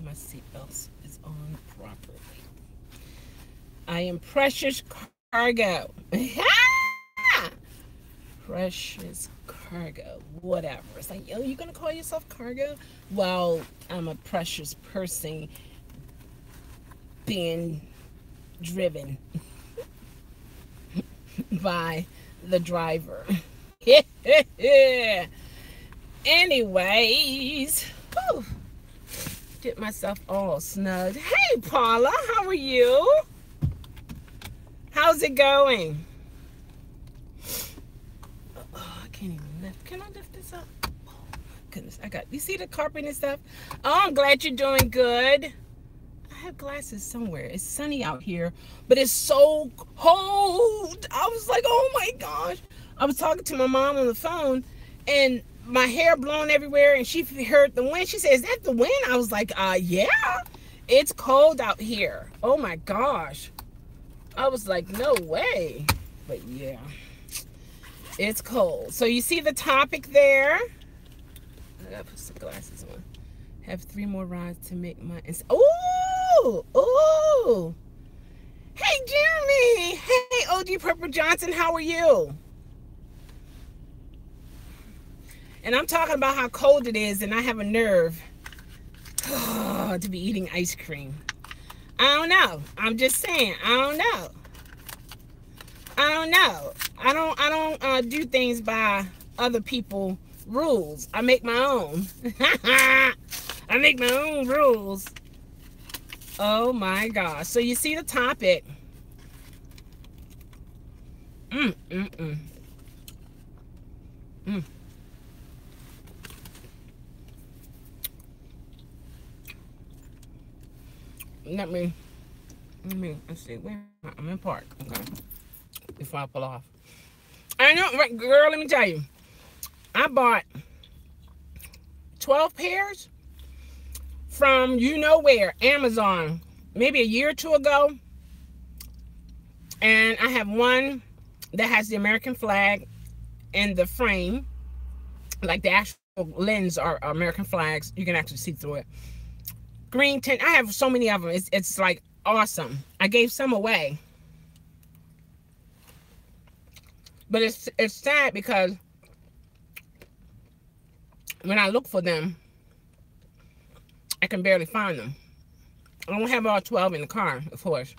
sure my seatbelt is on properly. I am Precious Cargo. Precious Cargo. Whatever. It's like, yo, you gonna call yourself Cargo? Well, I'm a precious person being driven by the driver. Anyways, whew, get myself all snugged. Hey, Paula, how are you? How's it going? Oh, I can't even lift. Can I lift this up? Oh, goodness, you see the carpet and stuff? Oh, I'm glad you're doing good. I have glasses somewhere. It's sunny out here, but it's so cold. I was like, oh my gosh. I was talking to my mom on the phone, and my hair blowing everywhere, and she heard the wind. She said, is that the wind? I was like, yeah. It's cold out here. Oh my gosh. I was like, no way. But yeah, it's cold. So you see the topic there? I gotta put some glasses on. Have 3 more rides to make my... Ooh! Ooh! Hey, Jeremy! Hey, OG Purple Johnson, how are you? And I'm talking about how cold it is, and I have a nerve to be eating ice cream. I don't know. I'm just saying. I don't know. I don't do things by other people's rules. I make my own. I make my own rules. Oh my gosh. So you see the topic. Let's see. Where I'm in park. Okay. Before I pull off. I know, right, girl, let me tell you. I bought 12 pairs from you know where, Amazon, maybe a year or 2 ago. And I have one that has the American flag in the frame. Like the actual lens are American flags. You can actually see through it. Green tint. I have so many of them. It's like awesome. I gave some away. But it's sad because when I look for them, I can barely find them. I don't have all 12 in the car, of course.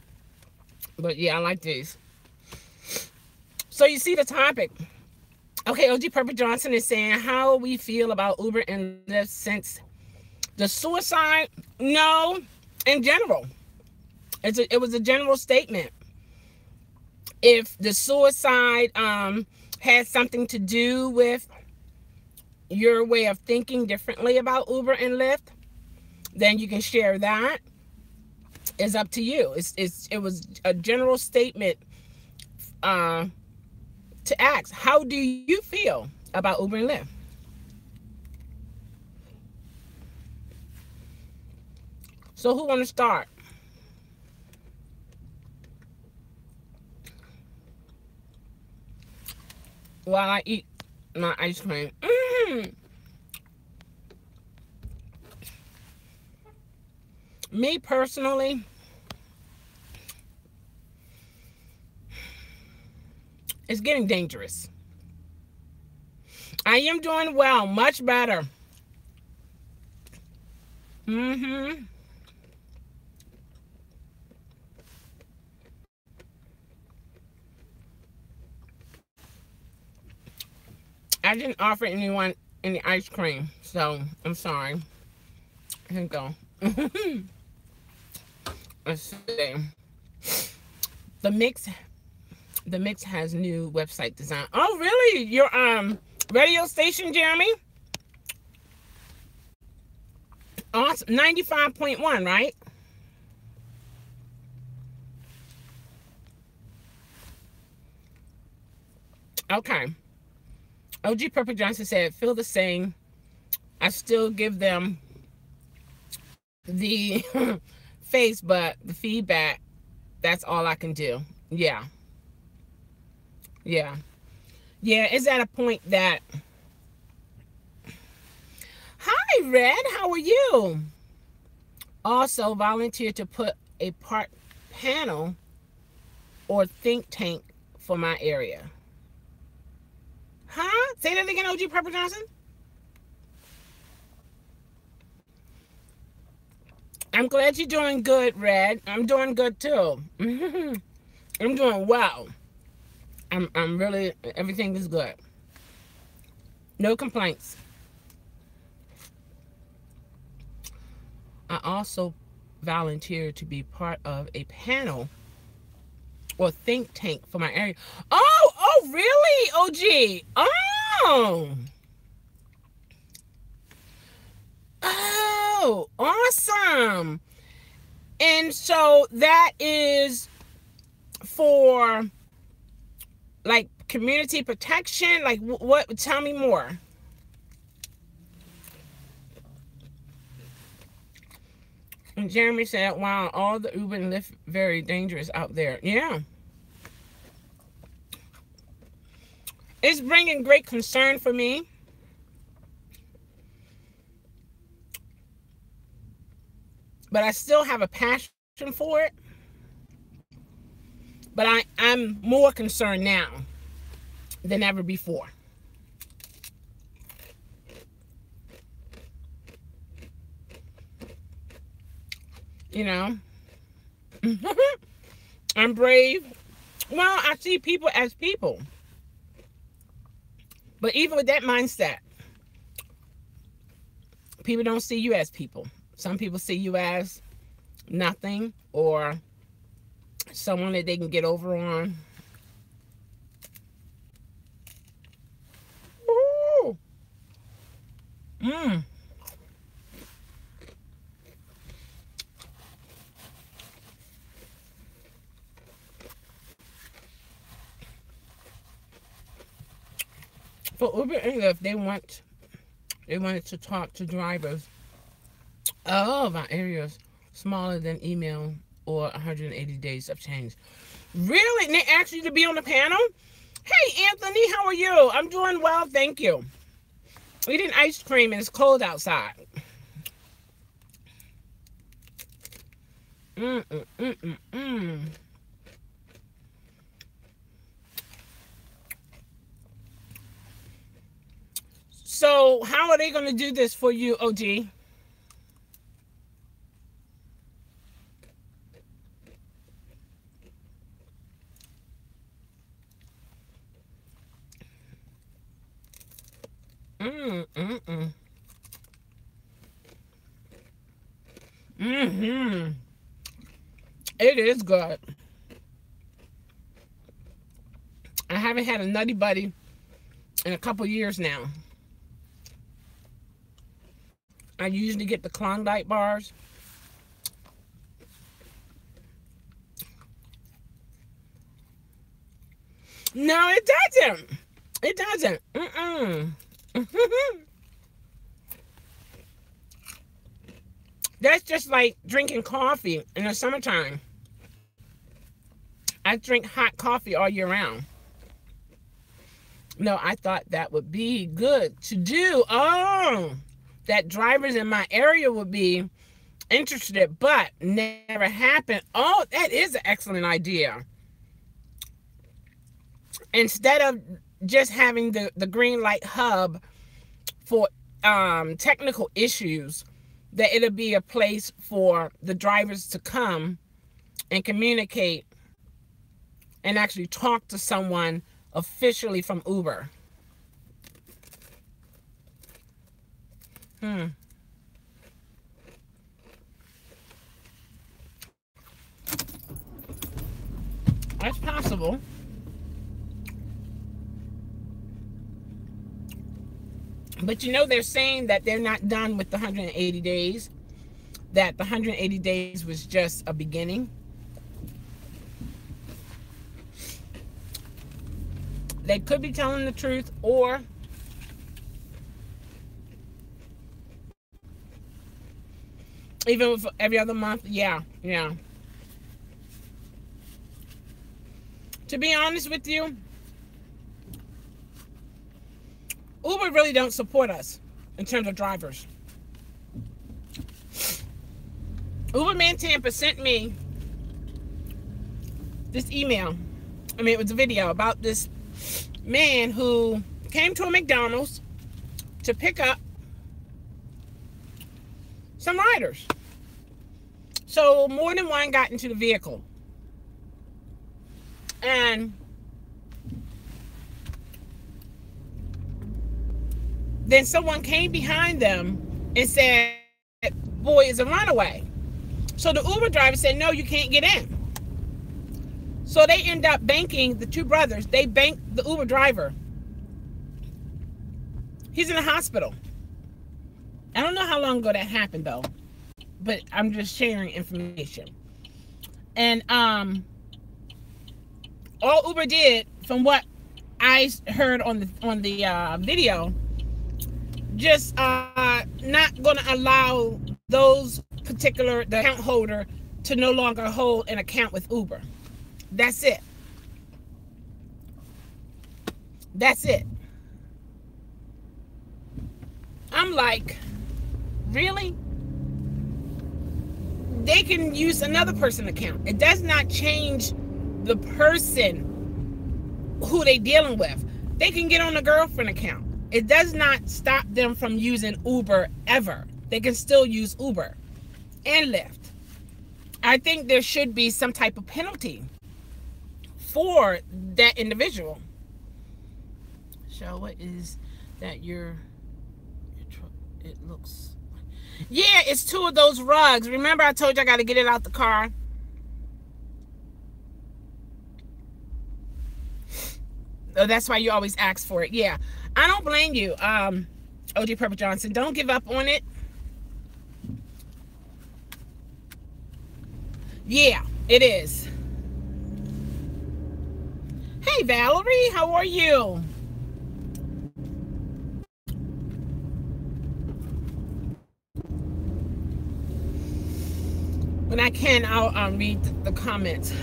But yeah, I like these. So you see the topic. Okay, OG Purple Johnson is saying how we feel about Uber and Lyft since the suicide. No, in general. It was a general statement. If the suicide had something to do with your way of thinking differently about Uber and Lyft, then you can share that. It's up to you. It was a general statement to ask, how do you feel about Uber and Lyft? So who want to start? While I eat my ice cream. Me personally, it's getting dangerous. I am doing well, much better. I didn't offer anyone any ice cream, so I'm sorry. Here we go. Let's see. The mix has new website design. Oh, really? Your radio station, Jeremy? Awesome. 95.1, right? Okay. OG Purple Johnson said, feel the same. I still give them the face, but the feedback, that's all I can do. Yeah. Yeah. Yeah, it's at a point that... Hi, Red. How are you? Also volunteer to put a part panel or think tank for my area. Huh? Say that again, OG Pepper Johnson. I'm glad you're doing good, Red. I'm doing good too. I'm doing well. I'm really, everything is good. No complaints. I also volunteered to be part of a panel or think tank for my area. Oh, really, OG? Oh, awesome. And so that is for like community protection. Like what? Tell me more. And Jeremy said, wow, all the Uber and Lyft very dangerous out there. Yeah. It's bringing great concern for me. But I still have a passion for it. But I'm more concerned now than ever before. You know? I'm brave. Well, I see people as people. But even with that mindset, people don't see you as people. Some people see you as nothing or someone that they can get over on. Ooh. For Uber and Lyft, they wanted to talk to drivers of our areas smaller than email or 180 days of change. Really? And they asked you to be on the panel? Hey, Anthony, how are you? I'm doing well, thank you. We eating ice cream and it's cold outside. So how are they going to do this for you, OG? It is good. I haven't had a Nutty Buddy in a couple years now. I usually get the Klondike bars. No, it doesn't. It doesn't. That's just like drinking coffee in the summertime. I drink hot coffee all year round. No, I thought that would be good to do. Oh, that drivers in my area would be interested, but never happened. Oh, that is an excellent idea. Instead of just having the green light hub for technical issues, that it'll be a place for the drivers to come and communicate and actually talk to someone officially from Uber. That's possible. But you know, they're saying that they're not done with the 180 days, that the 180 days was just a beginning. They could be telling the truth, or even with every other month. Yeah. To be honest with you, Uber really don't support us in terms of drivers. Uberman Tampa sent me this email. I mean, it was a video about this man who came to a McDonald's to pick up some riders. So more than one got into the vehicle. And then someone came behind them and said, boy is a runaway. So the Uber driver said, no, you can't get in. So they end up banking, the two brothers, they banked the Uber driver. He's in the hospital. I don't know how long ago that happened though, but I'm just sharing information. And all Uber did, from what I heard on the video, just not going to allow those particular, the account holder, to no longer hold an account with Uber. That's it. That's it. I'm like, really? They can use another person's account. It does not change the person who they dealing with. They can get on a girlfriend account. It does not stop them from using Uber ever. They can still use Uber and Lyft. I think there should be some type of penalty for that individual. So what is that your truck? It looks, yeah, it's two of those rugs. Remember I told you I got to get it out the car? Oh, that's why you always ask for it. Yeah, I don't blame you, OG Purple Johnson. Don't give up on it. Yeah, it is. Hey, Valerie, how are you? When I can, I'll read the comments.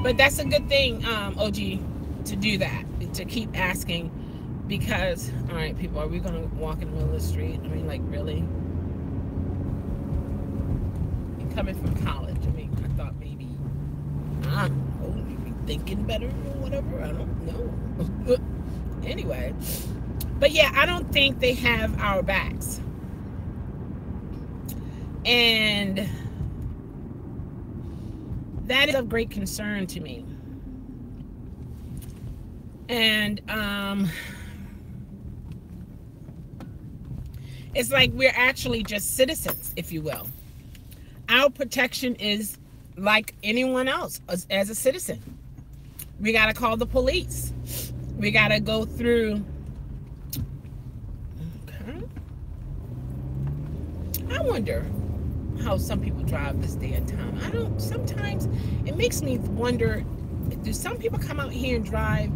But that's a good thing, OG, to do that, to keep asking, because, all right, people, are we going to walk in the middle of the street? I mean, like, really? You're coming from college. I mean, I thought maybe, I don't know, maybe thinking better or whatever. I don't know. Anyway, but yeah, I don't think they have our backs. And that is of great concern to me. And it's like we're actually just citizens, if you will. Our protection is like anyone else as a citizen. We got to call the police. We got to go through. Okay. I wonder how some people drive this day and time. I don't, sometimes it makes me wonder, do some people come out here and drive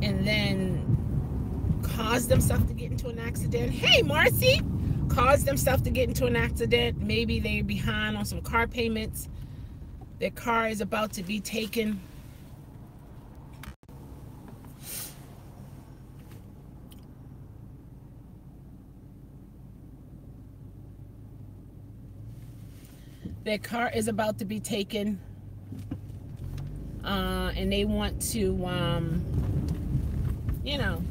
and then cause themselves to get into an accident? Hey, Marcy, cause themselves to get into an accident. Maybe they're behind on some car payments. Their car is about to be taken. Their car is about to be taken, and they want to, you know,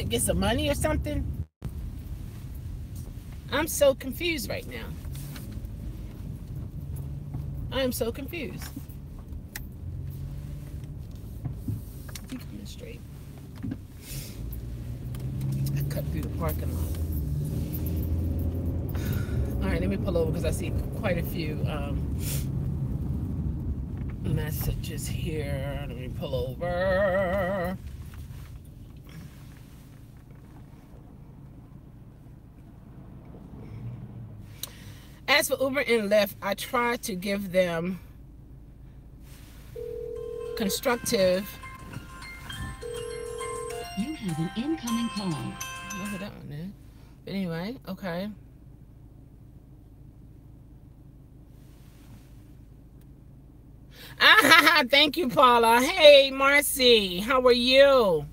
get some money or something. I'm so confused right now. I'm so confused. Keep coming straight. I cut through the parking lot. All right, let me pull over because I see quite a few messages here. Let me pull over. As for Uber and Lyft, I try to give them constructive. You have an incoming call. I don't know who that one is. But anyway, okay. Ah, thank you, Paula. Hey, Marcy, how are you?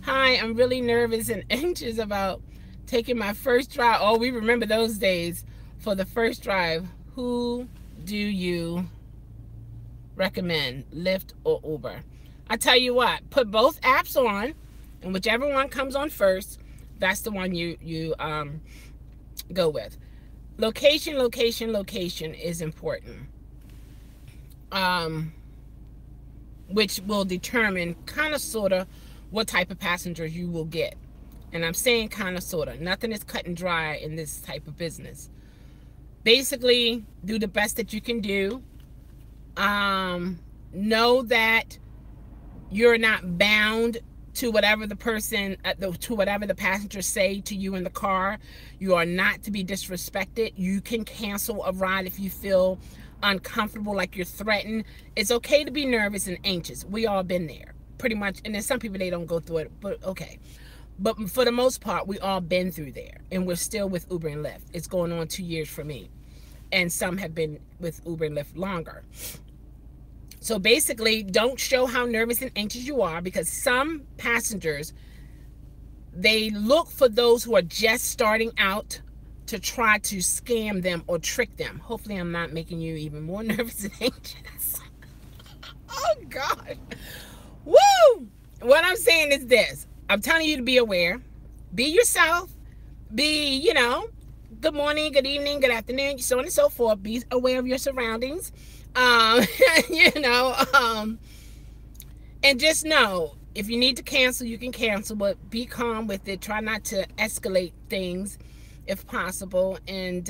Hi, I'm really nervous and anxious about Taking my first drive. Oh, we remember those days. For the first drive, who do you recommend, Lyft or Uber? I tell you what, put both apps on, and whichever one comes on first, that's the one you go with. Location is important, which will determine kind of sort of what type of passengers you will get. And I'm saying kind of sort of, nothing is cut and dry in this type of business. Basically, do the best that you can do. Know that you're not bound to whatever the person, to whatever the passengers say to you in the car. You are not to be disrespected. You can cancel a ride if you feel uncomfortable, like you're threatened. It's okay to be nervous and anxious. We all been there, pretty much. And there's some people, they don't go through it, but okay. But for the most part, we all been through there, and we're still with Uber and Lyft. It's going on 2 years for me, and some have been with Uber and Lyft longer. So basically, don't show how nervous and anxious you are, because some passengers, they look for those who are just starting out to try to scam them or trick them. Hopefully, I'm not making you even more nervous and anxious. Oh, God. Woo! What I'm saying is this. I'm telling you to be aware. Be yourself. Be, you know, good morning, good evening, good afternoon, so on and so forth. Be aware of your surroundings. You know, and just know, if you need to cancel, you can cancel, but be calm with it. Try not to escalate things if possible. And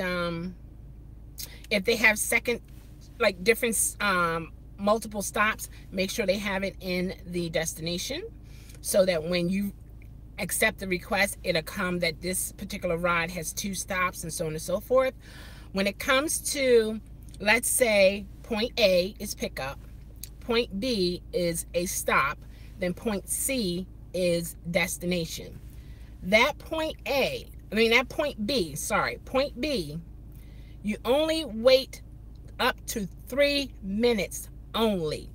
if they have different multiple stops, make sure they have it in the destination, so that when you accept the request, it'll come that this particular ride has 2 stops, and so on and so forth. When it comes to, let's say, point A is pickup, point B is a stop, then point C is destination. That point B, you only wait up to 3 minutes only.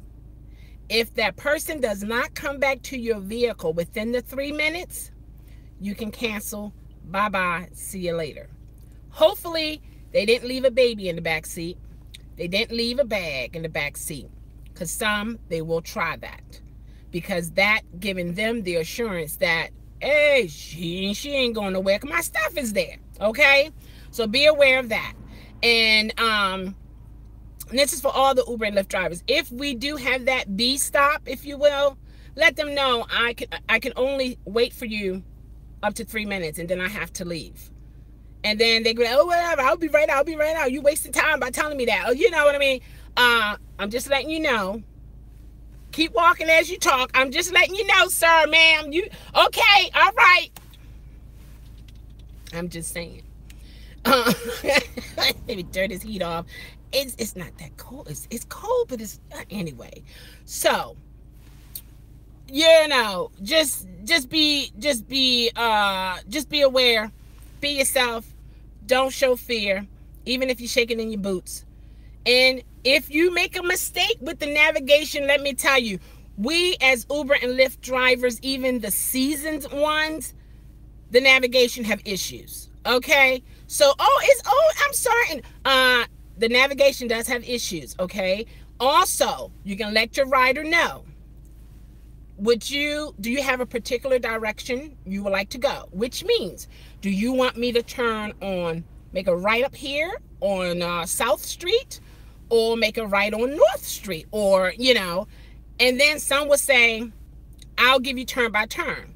If that person does not come back to your vehicle within the 3 minutes, you can cancel. Bye-bye. See you later. Hopefully, they didn't leave a baby in the back seat. They didn't leave a bag in the back seat. Because some, they will try that. Because that giving them the assurance that, hey, she ain't going nowhere, 'cause my stuff is there. Okay? So be aware of that. And this is for all the Uber and Lyft drivers. If we do have that B stop, if you will, let them know I can only wait for you up to 3 minutes, and then I have to leave. And then they go, oh, whatever, I'll be right out. You wasting time by telling me that. Oh, you know what I mean? I'm just letting you know. Keep walking as you talk. I'm just letting you know, sir, ma'am. You okay? All right. I'm just saying. Maybe turn this heat off. It's not that cold. It's cold, but it's anyway. So, you know, just be aware. Be yourself. Don't show fear, even if you're shaking in your boots. And if you make a mistake with the navigation, let me tell you, we as Uber and Lyft drivers, even the seasoned ones, the navigation have issues. Okay? So, I'm sorry. The navigation does have issues, okay? Also, you can let your rider know. Do you have a particular direction you would like to go? Which means, do you want me to turn on, make a right up here on South Street, or make a right on North Street, or, you know, and then some will say, I'll give you turn by turn.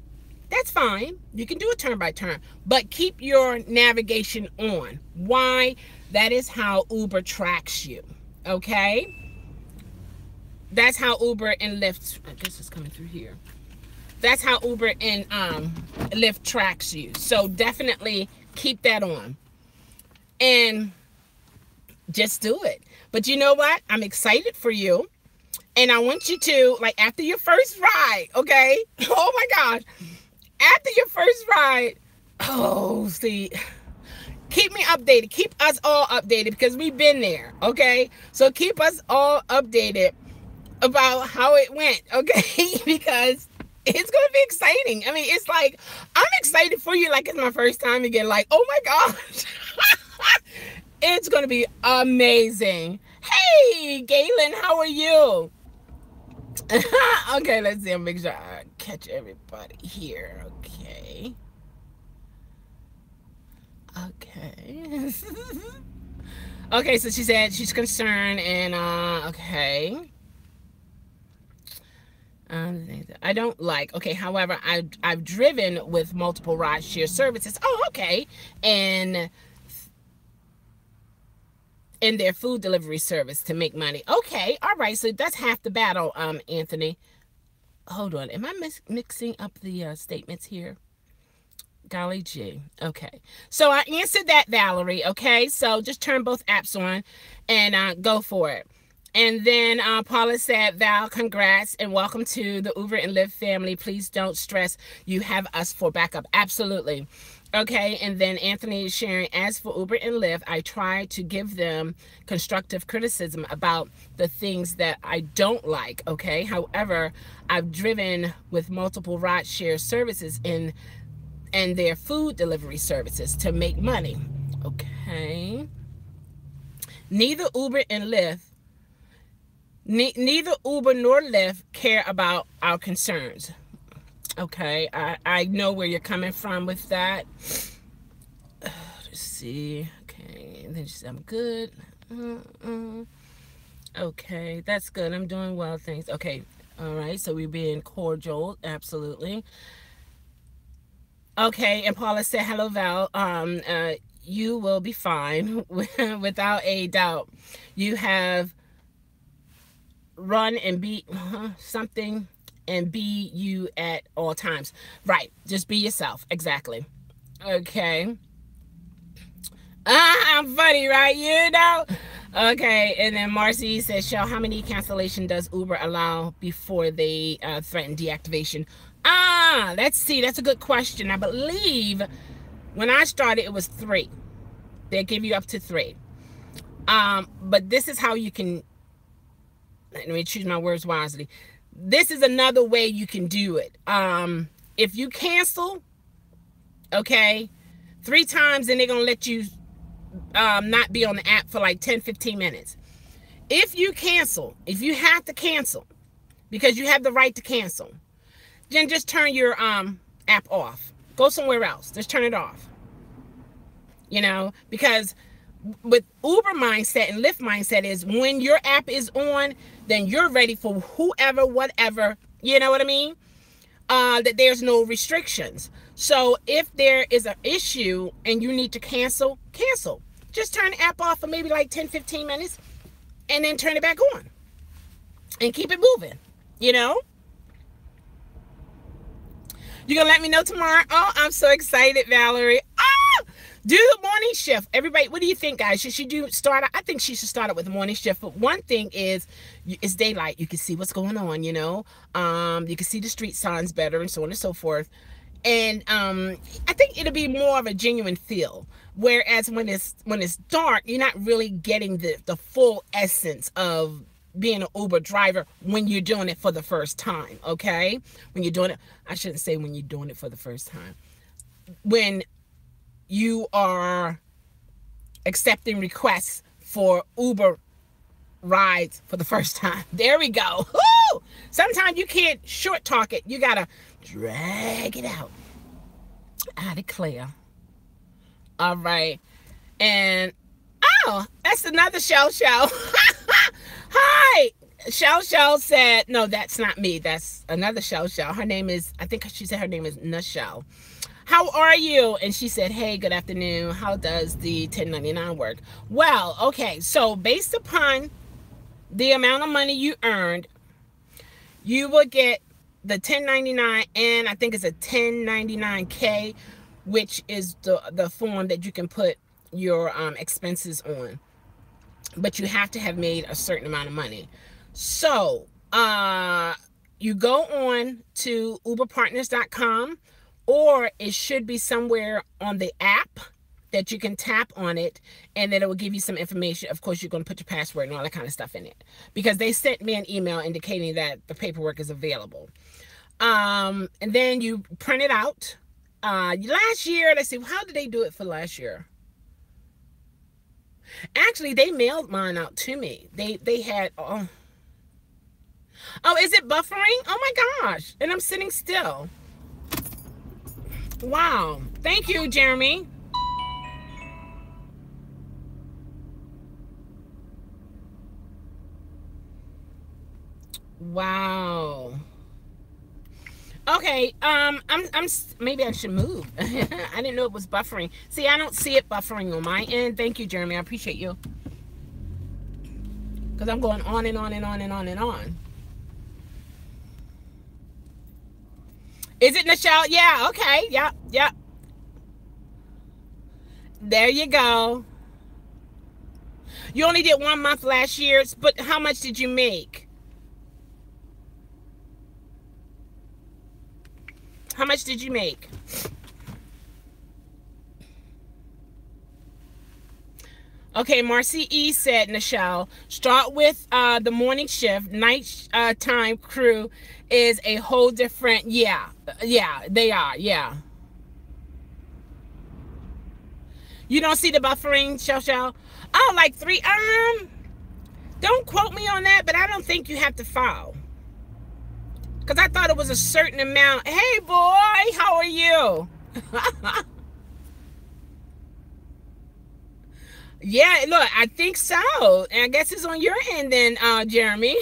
That's fine. You can do a turn by turn, but keep your navigation on. Why? That is how Uber tracks you, okay? That's how Uber and Lyft, I guess it's coming through here. That's how Uber and Lyft tracks you. So definitely keep that on. And just do it. But you know what? I'm excited for you. And I want you to, like, after your first ride, okay? Oh my gosh. After your first ride, keep me updated. Keep us all updated, because we've been there, okay? So keep us all updated about how it went, okay? Because It's gonna be exciting. I mean, it's like I'm excited for you, like it's my first time again. Like, oh my gosh, it's gonna be amazing. Hey, Galen, how are you? Okay, let's see. I'll make sure I catch everybody here. Okay. Okay. Okay, so she said she's concerned and okay. I don't like. Okay, however, I've driven with multiple ride share services. Oh, okay. And in their food delivery service to make money. Okay, all right. So that's half the battle, Anthony. Hold on. Am I mixing up the statements here? Golly gee. Okay. So I answered that, Valerie. Okay. So just turn both apps on and go for it. And then Paula said, Val, congrats and welcome to the Uber and Lyft family. Please don't stress. You have us for backup. Absolutely. Okay. And then Anthony is sharing, as for Uber and Lyft, I try to give them constructive criticism about the things that I don't like. Okay. However, I've driven with multiple ride share services and their food delivery services to make money. Okay. Neither Uber and Lyft Neither Uber nor Lyft care about our concerns. Okay, I know where you're coming from with that. Let's see. Okay, and then she said, I'm good. Okay, that's good. I'm doing well, thanks. Okay, all right, so we're being cordial, absolutely. Okay, and Paula said, hello, Val. You will be fine, without a doubt. You have run and be something and be you at all times. Right. Just be yourself. Exactly. Okay. I'm funny, right? You know? Okay. And then Marcy says, Shell, how many cancellation does Uber allow before they threaten deactivation? Let's see. That's a good question. I believe when I started, it was 3. They give you up to 3. But this is how you can, let me choose my words wisely. This is another way you can do it. If you cancel, okay, 3 times, then they're going to let you not be on the app for like 10-15 minutes. If you cancel, if you have to cancel, because you have the right to cancel, then just turn your app off. Go somewhere else. Just turn it off. You know, because with Uber mindset and Lyft mindset is when your app is on, then you're ready for whoever, whatever, you know what I mean? That there's no restrictions. So if there is an issue and you need to cancel, cancel. Just turn the app off for maybe like 10-15 minutes and then turn it back on and keep it moving, you know? You gonna let me know tomorrow? Oh, I'm so excited, Valerie. Do the morning shift. Everybody, what do you think, guys? Should she start? I think she should start it with the morning shift. But one thing is, it's daylight. You can see what's going on, you know. You can see the street signs better and so on and so forth. And I think it'll be more of a genuine feel. Whereas when it's dark, you're not really getting the full essence of being an Uber driver when you're doing it for the first time, okay? When you're doing it, I shouldn't say when you're doing it for the first time. When you are accepting requests for Uber rides for the first time. There we go. Woo! Sometimes you can't short talk it. You gotta drag it out. I declare. All right. And oh, that's another Shell. Hi. Shell said, no, that's not me. That's another Shell. Her name is, I think she said her name is Nichelle. How are you? And she said, hey, good afternoon. How does the 1099 work? Well, okay. So based upon the amount of money you earned, you will get the 1099 and I think it's a 1099K, which is the form that you can put your expenses on. But you have to have made a certain amount of money. So you go on to uberpartners.com, or it should be somewhere on the app that you can tap on it, and then it will give you some information. Of course, you're going to put your password and all that kind of stuff in it, because they sent me an email indicating that the paperwork is available. And then you print it out. Last year, let's see, how did they do it for last year? Actually, they mailed mine out to me. They had, oh, is it buffering? Oh my gosh. And I'm sitting still. Wow. Thank you, Jeremy. Wow. Okay, I'm maybe I should move. I didn't know it was buffering. See, I don't see it buffering on my end. Thank you, Jeremy. I appreciate you. Because I'm going on and on and on and on and on. Is it Nichelle? Yeah, okay. Yeah. There you go. You only did 1 month last year, but how much did you make? How much did you make? Okay, Marcy E said, Nichelle, start with the morning shift. Night time crew is a whole different, yeah, they are, yeah. You don't see the buffering, ChelleChelle? Oh, like 3, don't quote me on that, but I don't think you have to file. Because I thought it was a certain amount. Hey, boy, how are you? Yeah, look, I think so. And I guess it's on your end then, Jeremy.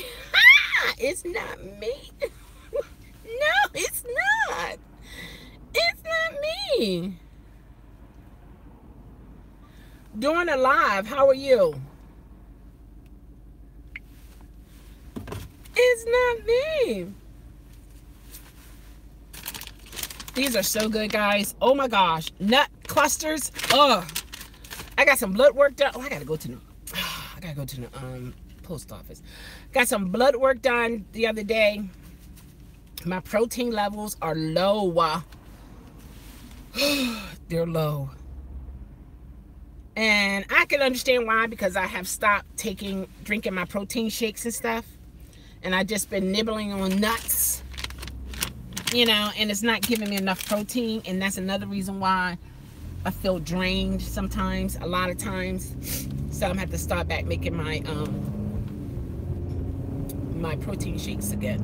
It's not me. No, it's not. It's not me. Doing a live. How are you? It's not me. These are so good, guys. Oh my gosh. Nut clusters. Ugh. I got some blood work done. Oh, I gotta go to the post office. Got some blood work done the other day. My protein levels are low. They're low. And I can understand why, because I have stopped drinking my protein shakes and stuff. And I just been nibbling on nuts. You know, and it's not giving me enough protein, and that's another reason why I feel drained sometimes, a lot of times. So I'm gonna have to start back making my my protein shakes again.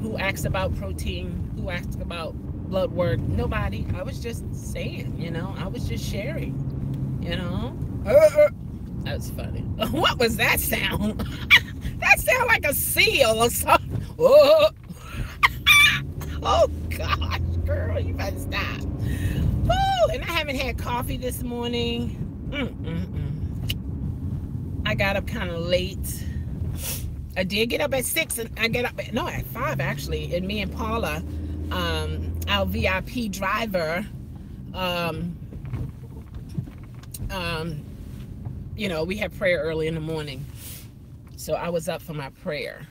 Who asked about protein? Who asked about blood work? Nobody. I was just saying, you know, I was just sharing, you know. That's funny. What was that sound? That sounded like a seal or something. Oh. Oh gosh, girl, you better stop. Woo, and I haven't had coffee this morning. I got up kind of late. I did get up at 6, and I get up at, no, at 5 actually. And me and Paula, our VIP driver, you know, we had prayer early in the morning, so I was up for my prayer.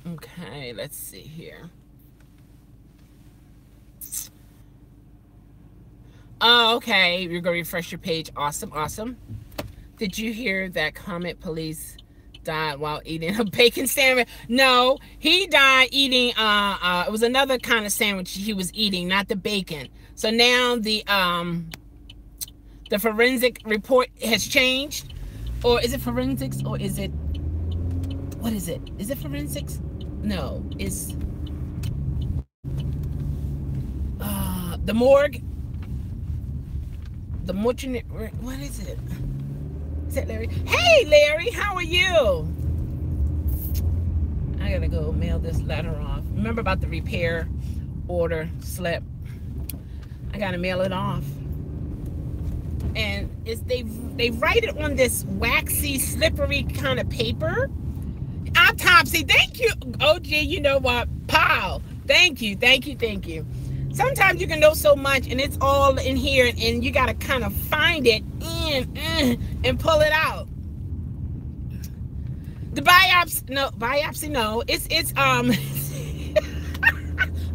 Okay, let's see here. Oh, okay. You're going to refresh your page. Awesome, awesome. Did you hear that Comet Police died while eating a bacon sandwich? No, he died eating, it was another kind of sandwich he was eating, not the bacon. So now the forensic report has changed. Or is it forensics, or is it, what is it? Is it forensics? No, it's the morgue. The mortuary, what is it? Is that Larry? Hey, Larry, how are you? I gotta go mail this letter off. Remember about the repair order slip? I gotta mail it off. And it's they write it on this waxy, slippery kind of paper. Autopsy, thank you. OG, you know what? Pow. Thank you. Sometimes you can know so much, and it's all in here, and you got to kind of find it and pull it out. The biopsy, no. It's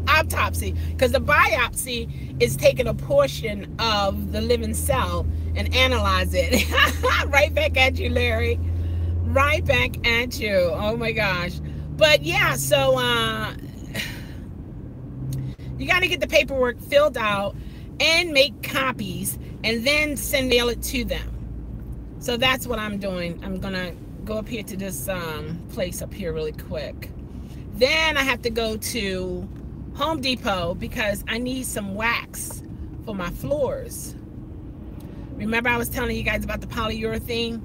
autopsy, because the biopsy is taking a portion of the living cell and analyze it. Right back at you, Larry. Right back at you. Oh my gosh. But yeah, so you got to get the paperwork filled out and make copies and then mail it to them. So that's what I'm doing. I'm gonna go up here to this place up here really quick. Then I have to go to Home Depot because I need some wax for my floors. Remember I was telling you guys about the polyurethane?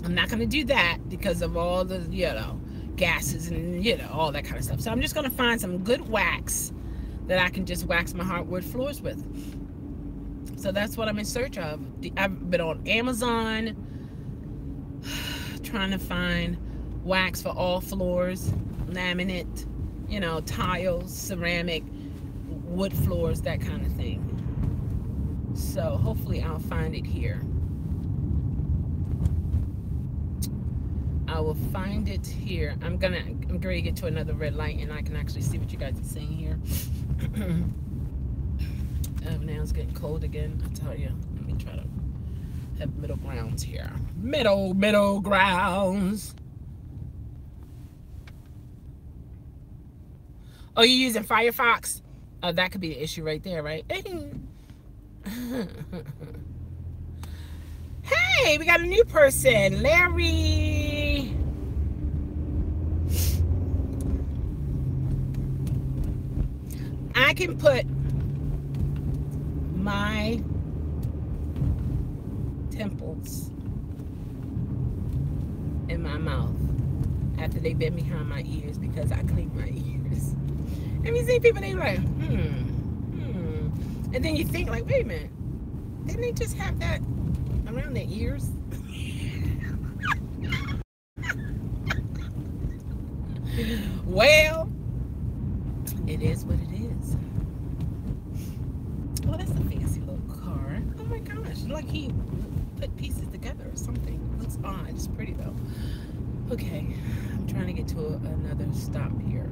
I'm not gonna do that because of all the, you know, gases and, you know, all that kind of stuff. So I'm just gonna find some good wax that I can just wax my hardwood floors with. So that's what I'm in search of. I've been on Amazon trying to find wax for all floors, laminate, you know, tiles, ceramic, wood floors, that kind of thing. So hopefully I'll find it here. I will find it here. I'm going to get to another red light and I can actually see what you guys are seeing here. Now it's getting cold again, I tell you. Let me try to have middle grounds here. Middle grounds. Oh, you're using Firefox? Oh, that could be the issue right there, right? Hey, we got a new person, Larry. I can put my temples in my mouth after they've been behind my ears because I clean my ears. And you see people, they like, and then you think like, wait a minute, didn't they just have that around their ears? Well, it is what it is. Oh, that's a fancy little car. Oh my gosh, like he put pieces together or something. It looks odd. It's pretty though. Okay, I'm trying to get to another stop here.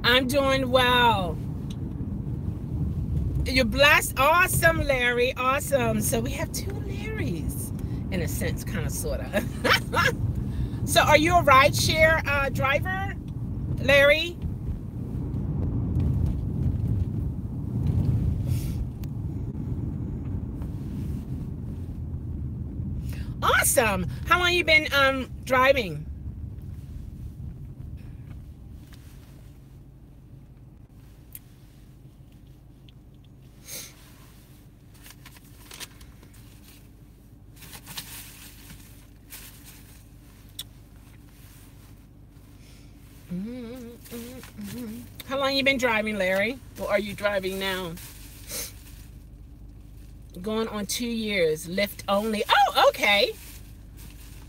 I'm doing well. You're blessed. Awesome, Larry. Awesome. So we have two Larrys, in a sense, kind of, sort of. So are you a rideshare driver, Larry? Awesome. How long you been driving? How long you been driving, Larry? Or are you driving now? Going on 2 years, Lyft only. Oh, okay.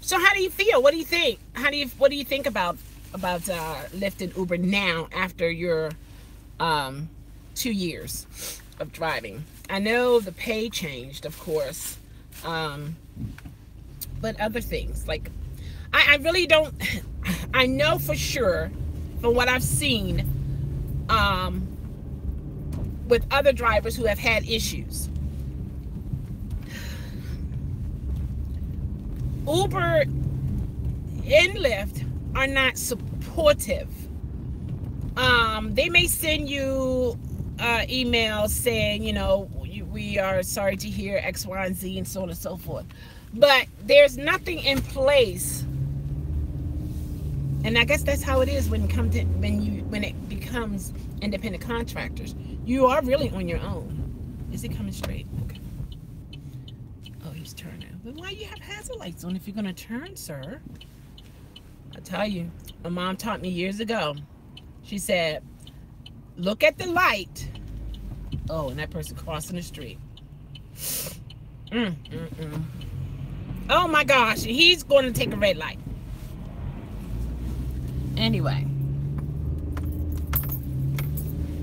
So how do you feel? What do you think? What do you think about Lyft and Uber now after your 2 years of driving? I know the pay changed, of course, but other things like I really don't. I know for sure from what I've seen with other drivers who have had issues. Uber and Lyft are not supportive. They may send you emails saying, you know, we are sorry to hear X, Y, and Z, and so on and so forth. But there's nothing in place. And I guess that's how it is when it becomes independent contractors. You are really on your own. Is it coming straight? Okay. Oh, he's turning. But why you have hazard lights on if you're gonna turn, sir? I tell you, my mom taught me years ago. She said, look at the light. Oh, and that person crossing the street. Oh my gosh, he's going to take a red light. Anyway,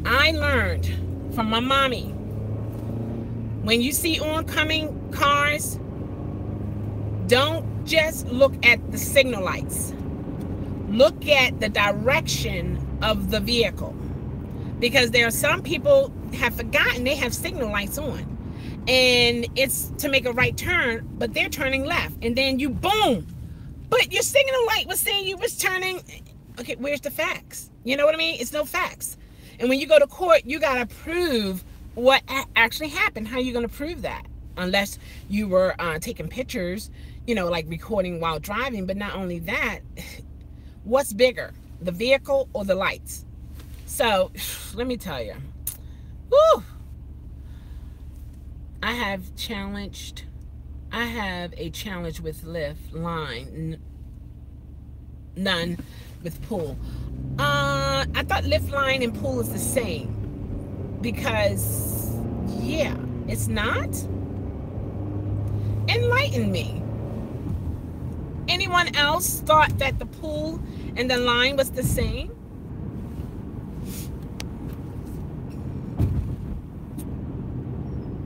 I learned from my mommy, when you see oncoming cars, don't just look at the signal lights. Look at the direction of the vehicle. Because there are some people have forgotten they have signal lights on. and it's to make a right turn, but they're turning left, and then you boom. But your signal light was saying you was turning. Okay, where's the facts? You know what I mean? It's no facts. And when you go to court, you gotta prove what actually happened. How are you gonna prove that? Unless you were taking pictures, you know, like recording while driving. But not only that, what's bigger, the vehicle or the lights? So let me tell you, woo, I have a challenge with Lyft line, none with pool. I thought Lyft line and pool is the same, because yeah, it's not. Enlighten me. Anyone else thought that the pool and the line was the same?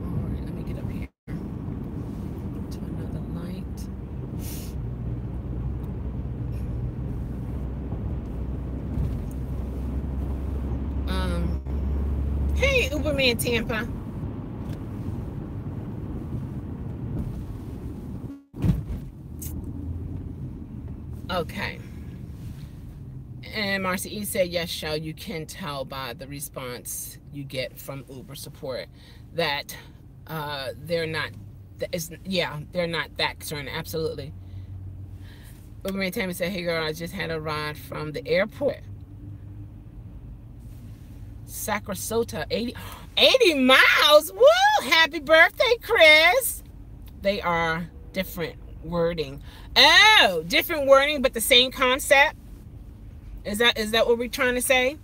All right, let me get up here to another light. Hey, Uberman Tampa. Okay. And Marcy E said, yes, Shell, you can tell by the response you get from Uber support that they're not, they're not that concerned. Absolutely. Uberman Tampa said, hey girl, I just had a ride from the airport. Sarasota, 80 miles. Woo! Happy birthday, Chris. They are different wording. Oh, different wording, but the same concept. Is that what we're trying to say?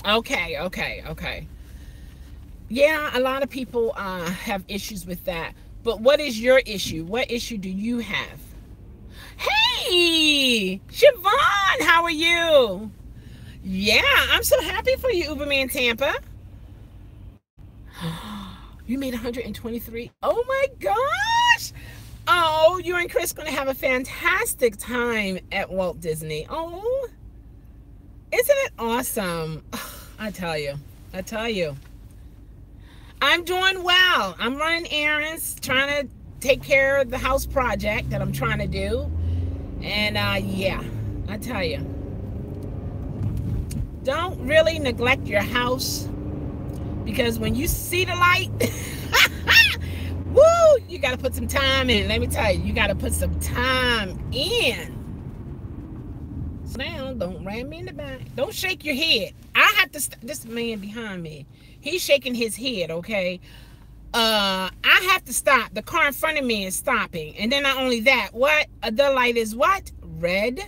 Okay. Yeah, a lot of people have issues with that. But what is your issue? What issue do you have? Hey, Siobhan, how are you? Yeah, I'm so happy for you, Uberman Tampa. You made 123. Oh my gosh. Oh, you and Chris going to have a fantastic time at Walt Disney. Oh, isn't it awesome? I tell you. I'm doing well. I'm running errands, trying to take care of the house project that I'm trying to do. And yeah, I tell you, don't really neglect your house, because when you see the light, woo, you got to put some time in. Let me tell you, you got to put some time in. Now, don't ram me in the back. Don't shake your head. I have to, this man behind me, he's shaking his head, okay? I have to stop. The car in front of me is stopping. And then not only that, what? The light is what? Red.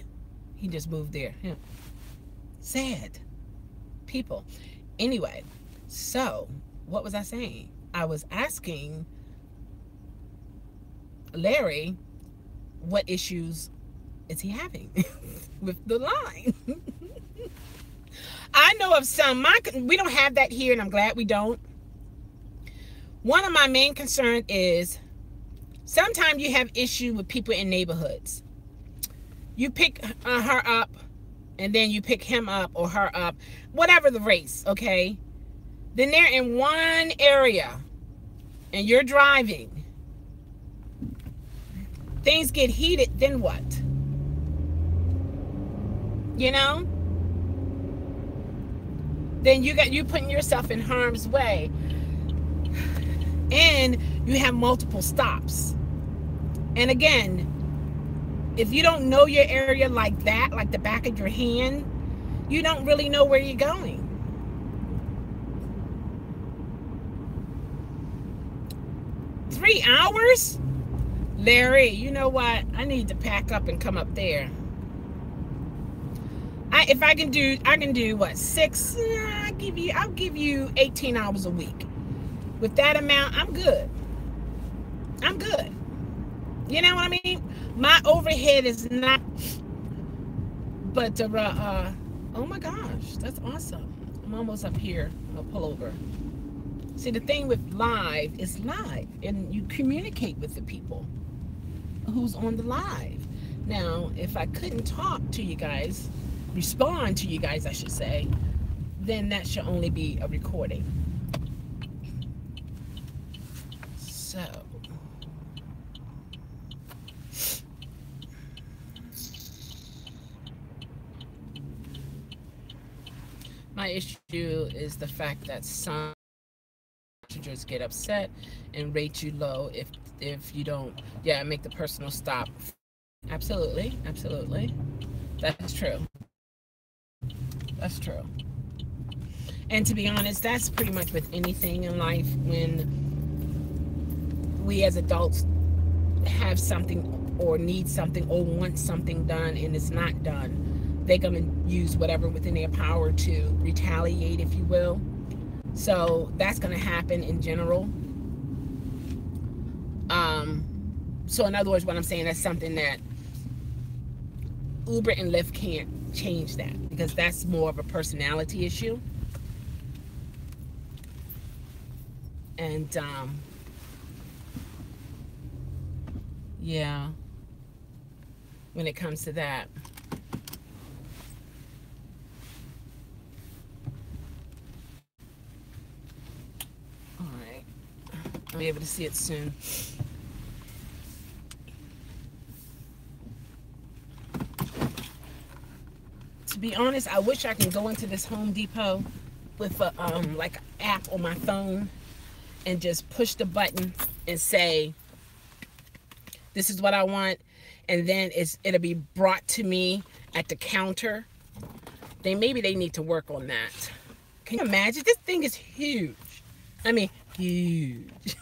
He just moved there. Yeah. Sad. People. Anyway, so what was I saying? I was asking Larry, what issues is he having with the line? I know of some. We don't have that here, and I'm glad we don't. One of my main concerns is sometimes you have issue with people in neighborhoods. You pick her up, and then you pick him up or her up, whatever the race, okay? Then they're in one area, and you're driving. Things get heated, then what? You know? Then you putting yourself in harm's way. And you have multiple stops. And again, if you don't know your area like that, like the back of your hand, you don't really know where you're going. $3 hours? Larry, you know what? I need to pack up and come up there. If I can do what, 6? I'll give you 18 hours a week. With that amount, I'm good. I'm good. You know what I mean? My overhead is not, but oh my gosh, that's awesome. I'm almost up here. I'll pull over. See, the thing with live is live, and you communicate with the people who's on the live. if I couldn't talk to you guys, respond to you guys, I should say, then that should only be a recording. So, my issue is the fact that some passengers get upset and rate you low if you don't, yeah, make the personal stop. Absolutely, absolutely. That's true. That's true. And to be honest, that's pretty much with anything in life. When we as adults have something or need something or want something done and it's not done, they're going to use whatever within their power to retaliate, if you will. So that's going to happen in general. So in other words, what I'm saying, that's something that Uber and Lyft can't change, that because that's more of a personality issue. And yeah, when it comes to that. All right, I'll be able to see it soon. To be honest, I wish I could go into this Home Depot with a like an app on my phone and just push the button and say, this is what I want, and then it'll be brought to me at the counter. Then maybe they need to work on that. Can you imagine? This thing is huge. I mean, huge.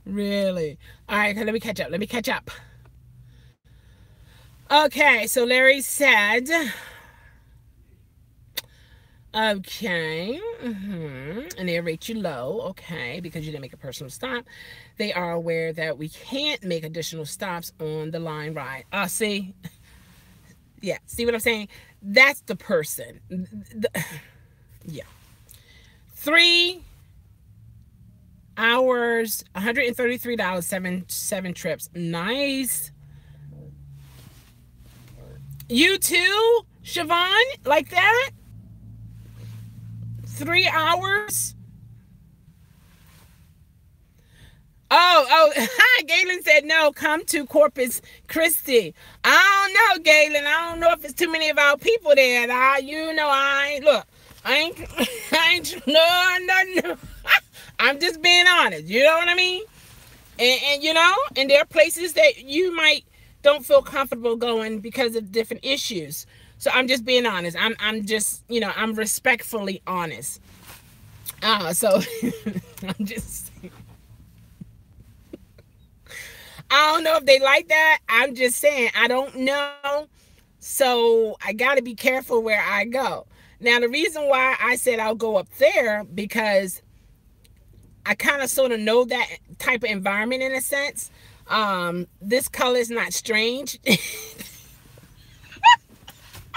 Really. All right, let me catch up. Let me catch up. Okay, so Larry said, okay, and they rate you low, okay, because you didn't make a personal stop. They are aware that we can't make additional stops on the line ride. See? Yeah, see what I'm saying? That's the person. Yeah. 3 hours, $133, seven trips. Nice. You too, Siobhan? Like that? 3 hours? Oh, hi, Galen said no, come to Corpus Christi. I don't know, Galen. I don't know if it's too many of our people there. I ain't, no. I'm just being honest. You know what I mean? And and there are places that you might don't feel comfortable going because of different issues. So I'm just being honest. I'm just, I'm respectfully honest. So I'm just, I don't know if they like that. I'm just saying, I don't know. So I got to be careful where I go. Now, the reason why I said I'll go up there, because I kind of sort of know that type of environment in a sense. This color is not strange.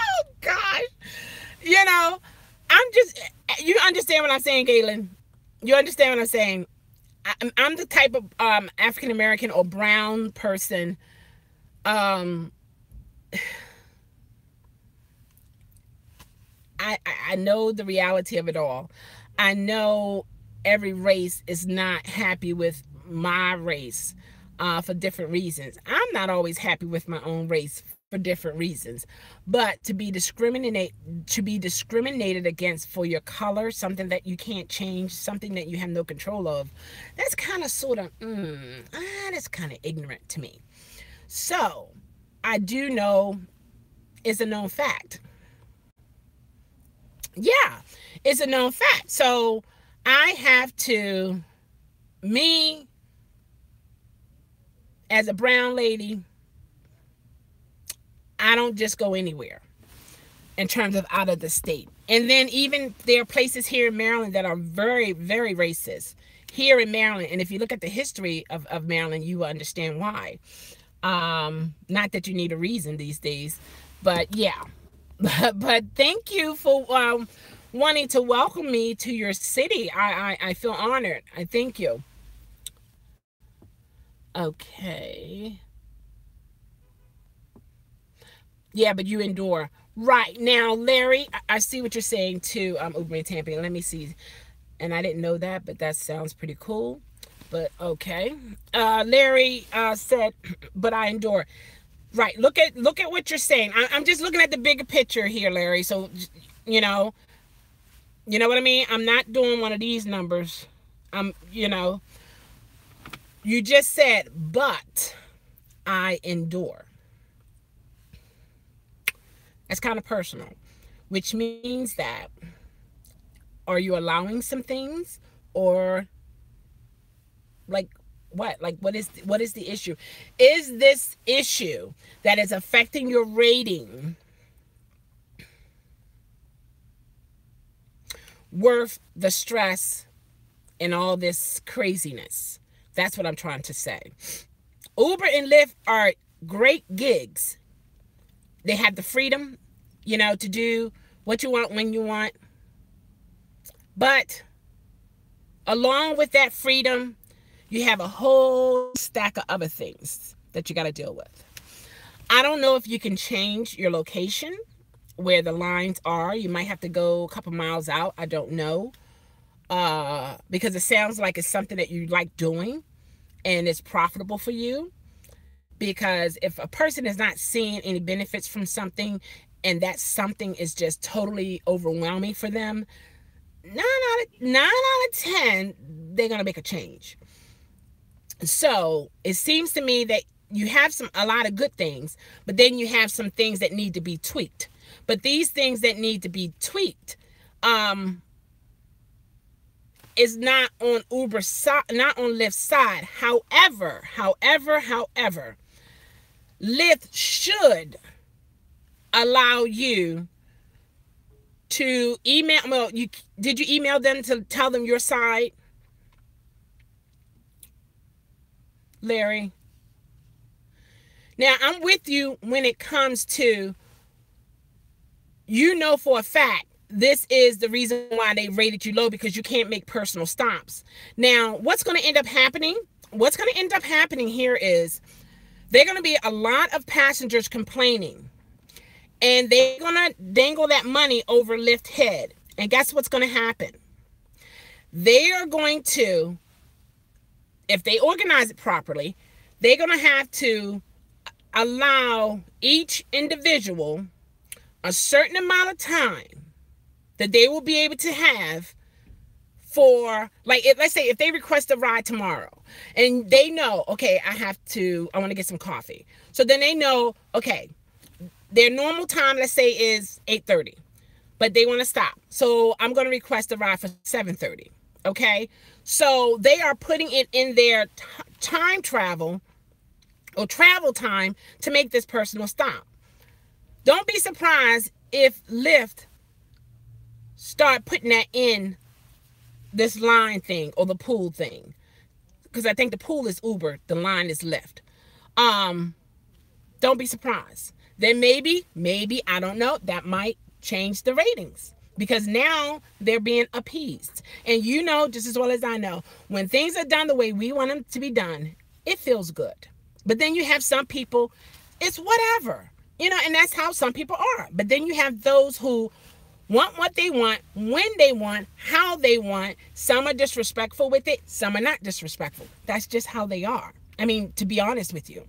Oh gosh, I'm just, you understand what I'm saying, Galen? You understand what I'm saying? I'm the type of African American or brown person. I know the reality of it all. I know every race is not happy with my race for different reasons. I'm not always happy with my own race for different reasons, but to be discriminated against for your color, something that you can't change, something that you have no control of, that's kind of sort of that's kind of ignorant to me. So I do know it's a known fact. Yeah, it's a known fact. So I have to, me as a brown lady, I don't just go anywhere in terms of out of the state. And then even there are places here in Maryland that are very, very racist here in Maryland. And if you look at the history of Maryland, you will understand why. Not that you need a reason these days, but yeah. But thank you for wanting to welcome me to your city. I feel honored. I thank you. Okay. Yeah, but you endure. Right. Now, Larry, I see what you're saying too, Uber and Tampa. Let me see. And I didn't know that, but that sounds pretty cool. But okay. Larry said, but I endure. Right. Look at what you're saying. I'm just looking at the bigger picture here, Larry. So, you know, you know what I mean? I'm not doing one of these numbers. You just said, but I endure. That's kind of personal, which means that are you allowing some things, or like what? Like what is the issue? Is this issue that is affecting your rating worth the stress and all this craziness? That's what I'm trying to say. Uber and Lyft are great gigs. They have the freedom, to do what you want when you want. But along with that freedom, you have a whole stack of other things that you got to deal with. I don't know if you can change your location where the lines are. You might have to go a couple miles out. I don't know. Because it sounds like it's something that you like doing and it's profitable for you. Because if a person is not seeing any benefits from something and that something is just totally overwhelming for them, 9 out of 10, they're going to make a change. So it seems to me that you have a lot of good things, but then you have some things that need to be tweaked. But these things that need to be tweaked is not on Uber's side, not on Lyft's side. However, Lyft should allow you to email. Well, did you email them to tell them your side, Larry? Now, I'm with you when it comes to, for a fact, this is the reason why they rated you low, because you can't make personal stops. Now, what's going to end up happening? What's going to end up happening here is they're going to be a lot of passengers complaining, and they're going to dangle that money over Lyft's head. And guess what's going to happen? They are going to, if they organize it properly, they're going to have to allow each individual a certain amount of time that they will be able to have for, like, let's say if they request a ride tomorrow and they know, okay, I want to get some coffee. So then they know, okay, their normal time, let's say, is 8:30, but they want to stop. So I'm going to request a ride for 7:30. Okay. So they are putting it in their time travel or travel time to make this personal stop. Don't be surprised if Lyft start putting that in this line thing or the pool thing, because I think the pool is Uber, the line is Lyft. Don't be surprised. Then maybe, I don't know, that might change the ratings, because now they're being appeased. And just as well as I know, when things are done the way we want them to be done, it feels good. But then you have some people, it's whatever, and that's how some people are. But then you have those who want what they want, when they want, how they want. Some are disrespectful with it. Some are not disrespectful. That's just how they are. I mean, to be honest with you.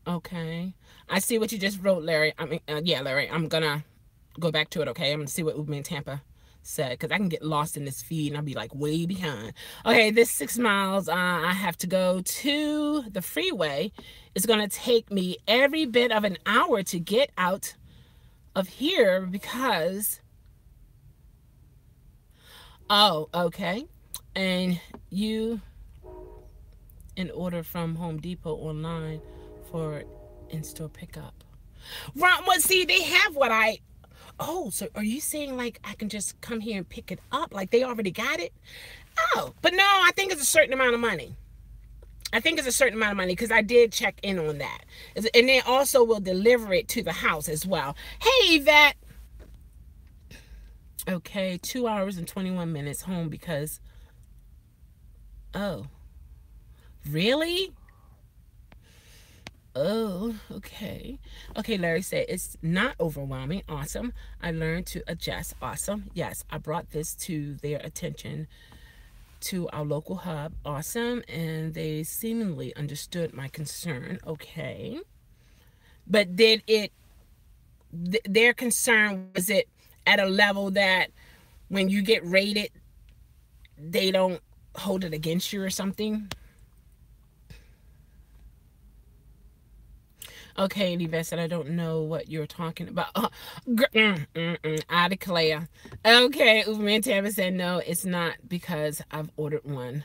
Okay. I see what you just wrote, Larry. Yeah, Larry, I'm going to go back to it, okay? I'm going to see what Uber in Tampa said, because I can get lost in this feed and I'll be like way behind. Okay, this 6 miles, I have to go to the freeway. It's going to take me every bit of an hour to get out of here because... Oh, okay. And you in order from Home Depot online for in-store pickup. Right, well, see, they have what I... Oh, so are you saying, like, I can just come here and pick it up? Like, they already got it? Oh, but no, I think it's a certain amount of money. Because I did check in on that. And they also will deliver it to the house as well. Hey, Yvette. Okay, 2 hours and 21 minutes home because... Oh. Really? Oh, okay. Okay, Larry said, it's not overwhelming. Awesome. I learned to adjust. Awesome. Yes, I brought this to their attention to our local hub. Awesome. And they seemingly understood my concern. Okay. But did it, their concern, was it at a level that when you get rated, they don't hold it against you or something? Okay, Yvette said, I don't know what you're talking about. I declare. Okay, Uber and Tampa said, no, it's not because I've ordered one,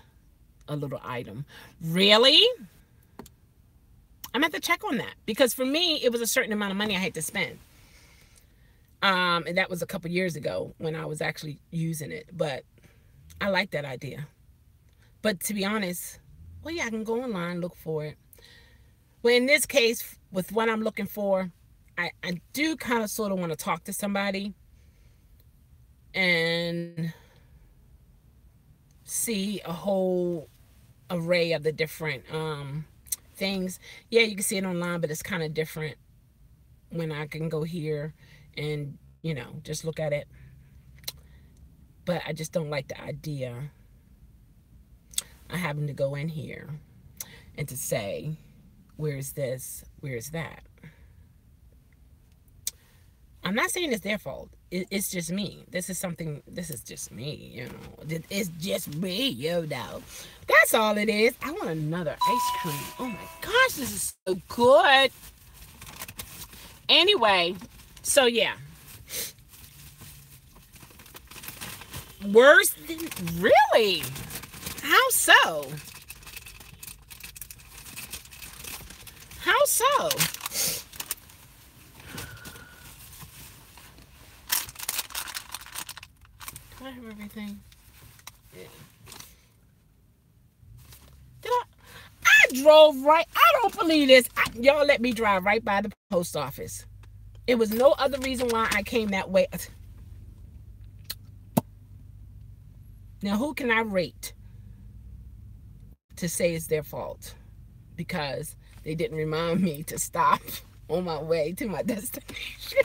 a little item. Really? I'm going to have to check on that. Because for me, it was a certain amount of money I had to spend. And that was a couple years ago when I was actually using it. But I like that idea. But to be honest, well, yeah, I can go online, look for it. Well, in this case, with what I'm looking for, I do kind of sort of want to talk to somebody and see a whole array of the different things. Yeah, you can see it online, but it's kind of different when I can go here and, you know, just look at it. But I just don't like the idea of having to go in here and to say, where's this? Where's that? I'm not saying it's their fault. It's just me. This is just me, you know. It's just me, you know. That's all it is. I want another ice cream. Oh my gosh, this is so good. Anyway, so yeah. Worse than, really? How so? How so? Do I have everything? Yeah. Did I drove right. I don't believe this. Y'all let me drive right by the post office. It was no other reason why I came that way. Now, who can I rate to say it's their fault? Because they didn't remind me to stop on my way to my destination.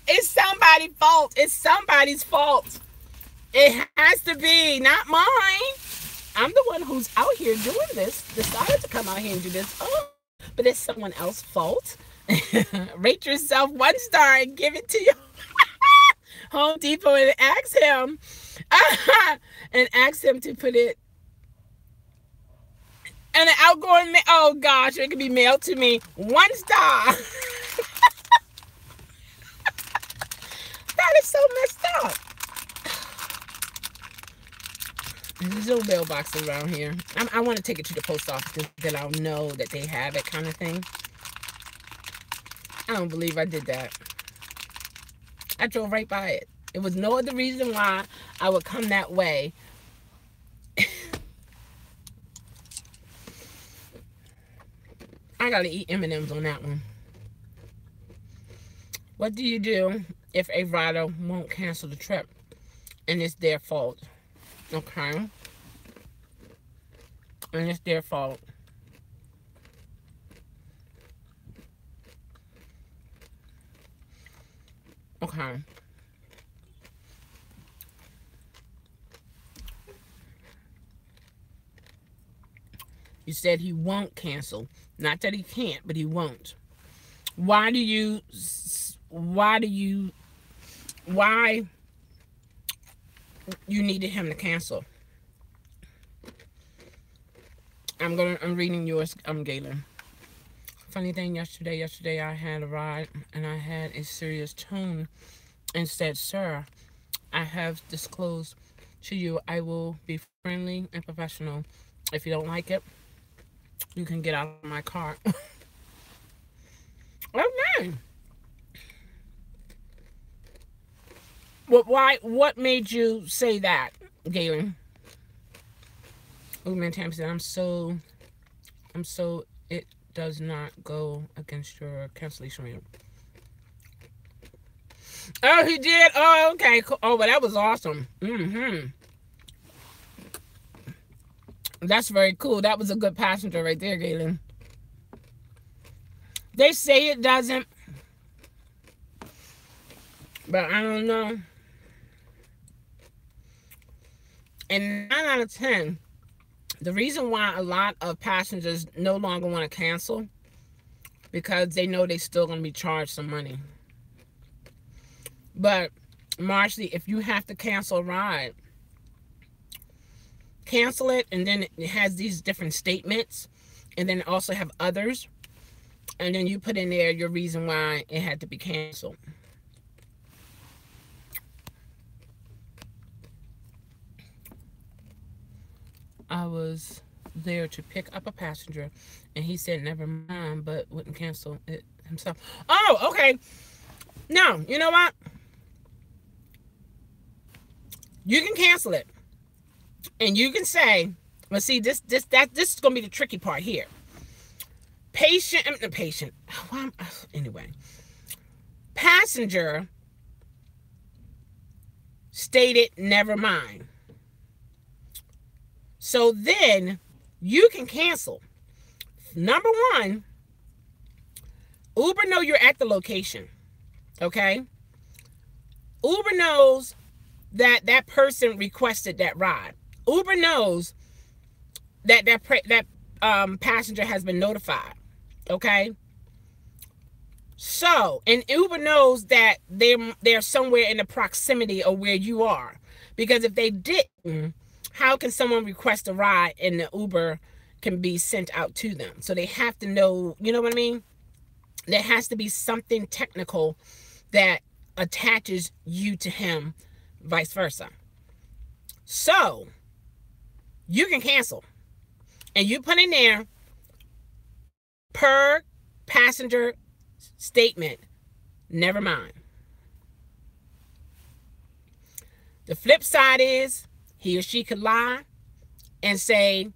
It's somebody's fault. It's somebody's fault. It has to be, not mine. I'm the one who's out here doing this, decided to come out here and do this. Oh, but it's someone else's fault. Rate yourself 1 star and give it to you. Home Depot and ask him. And ask him to put it. And an outgoing mail. Oh gosh, it could be mailed to me. 1 star. That is so messed up. There's no mailbox around here. I want to take it to the post office, then I'll know that they have it, kind of thing. I don't believe I did that. I drove right by it. It was no other reason why I would come that way. I gotta eat M&Ms on that one. What do you do if a rider won't cancel the trip and it's their fault? Okay. And it's their fault. Okay. You said he won't cancel. Not that he can't, but he won't. Why you needed him to cancel? I'm reading yours, Galen. Funny thing, yesterday I had a ride and I had a serious tone and said, sir, I have disclosed to you I will be friendly and professional. If you don't like it, you can get out of my car. Okay. What made you say that, Galen? Oh man, Tam said, I'm so it does not go against your cancellation rate. Oh, he did? Oh, okay. Oh, well, that was awesome. That's very cool. That was a good passenger right there, Galen. They say it doesn't, but I don't know. And 9 out of 10, the reason why a lot of passengers no longer want to cancel, because they know they're still going to be charged some money. But, Marcy, if you have to cancel a ride, cancel it, and then it has these different statements, and then also have others, and then you put in there your reason why it had to be canceled. I was there to pick up a passenger, and he said never mind, but wouldn't cancel it himself. Oh, okay. Now, you know what? You can cancel it, and you can say, well, see, this is gonna be the tricky part here. Anyway, passenger stated never mind. So then you can cancel. Number one, Uber know you're at the location. Okay? Uber knows that that person requested that ride. Uber knows that passenger has been notified. Okay? So, and Uber knows that they're somewhere in the proximity of where you are. Because if they didn't, how can someone request a ride and the Uber can be sent out to them? So they have to know, you know what I mean? There has to be something technical that attaches you to him, vice versa. So you can cancel. And you put in there, per passenger statement, never mind. The flip side is, he or she could lie and say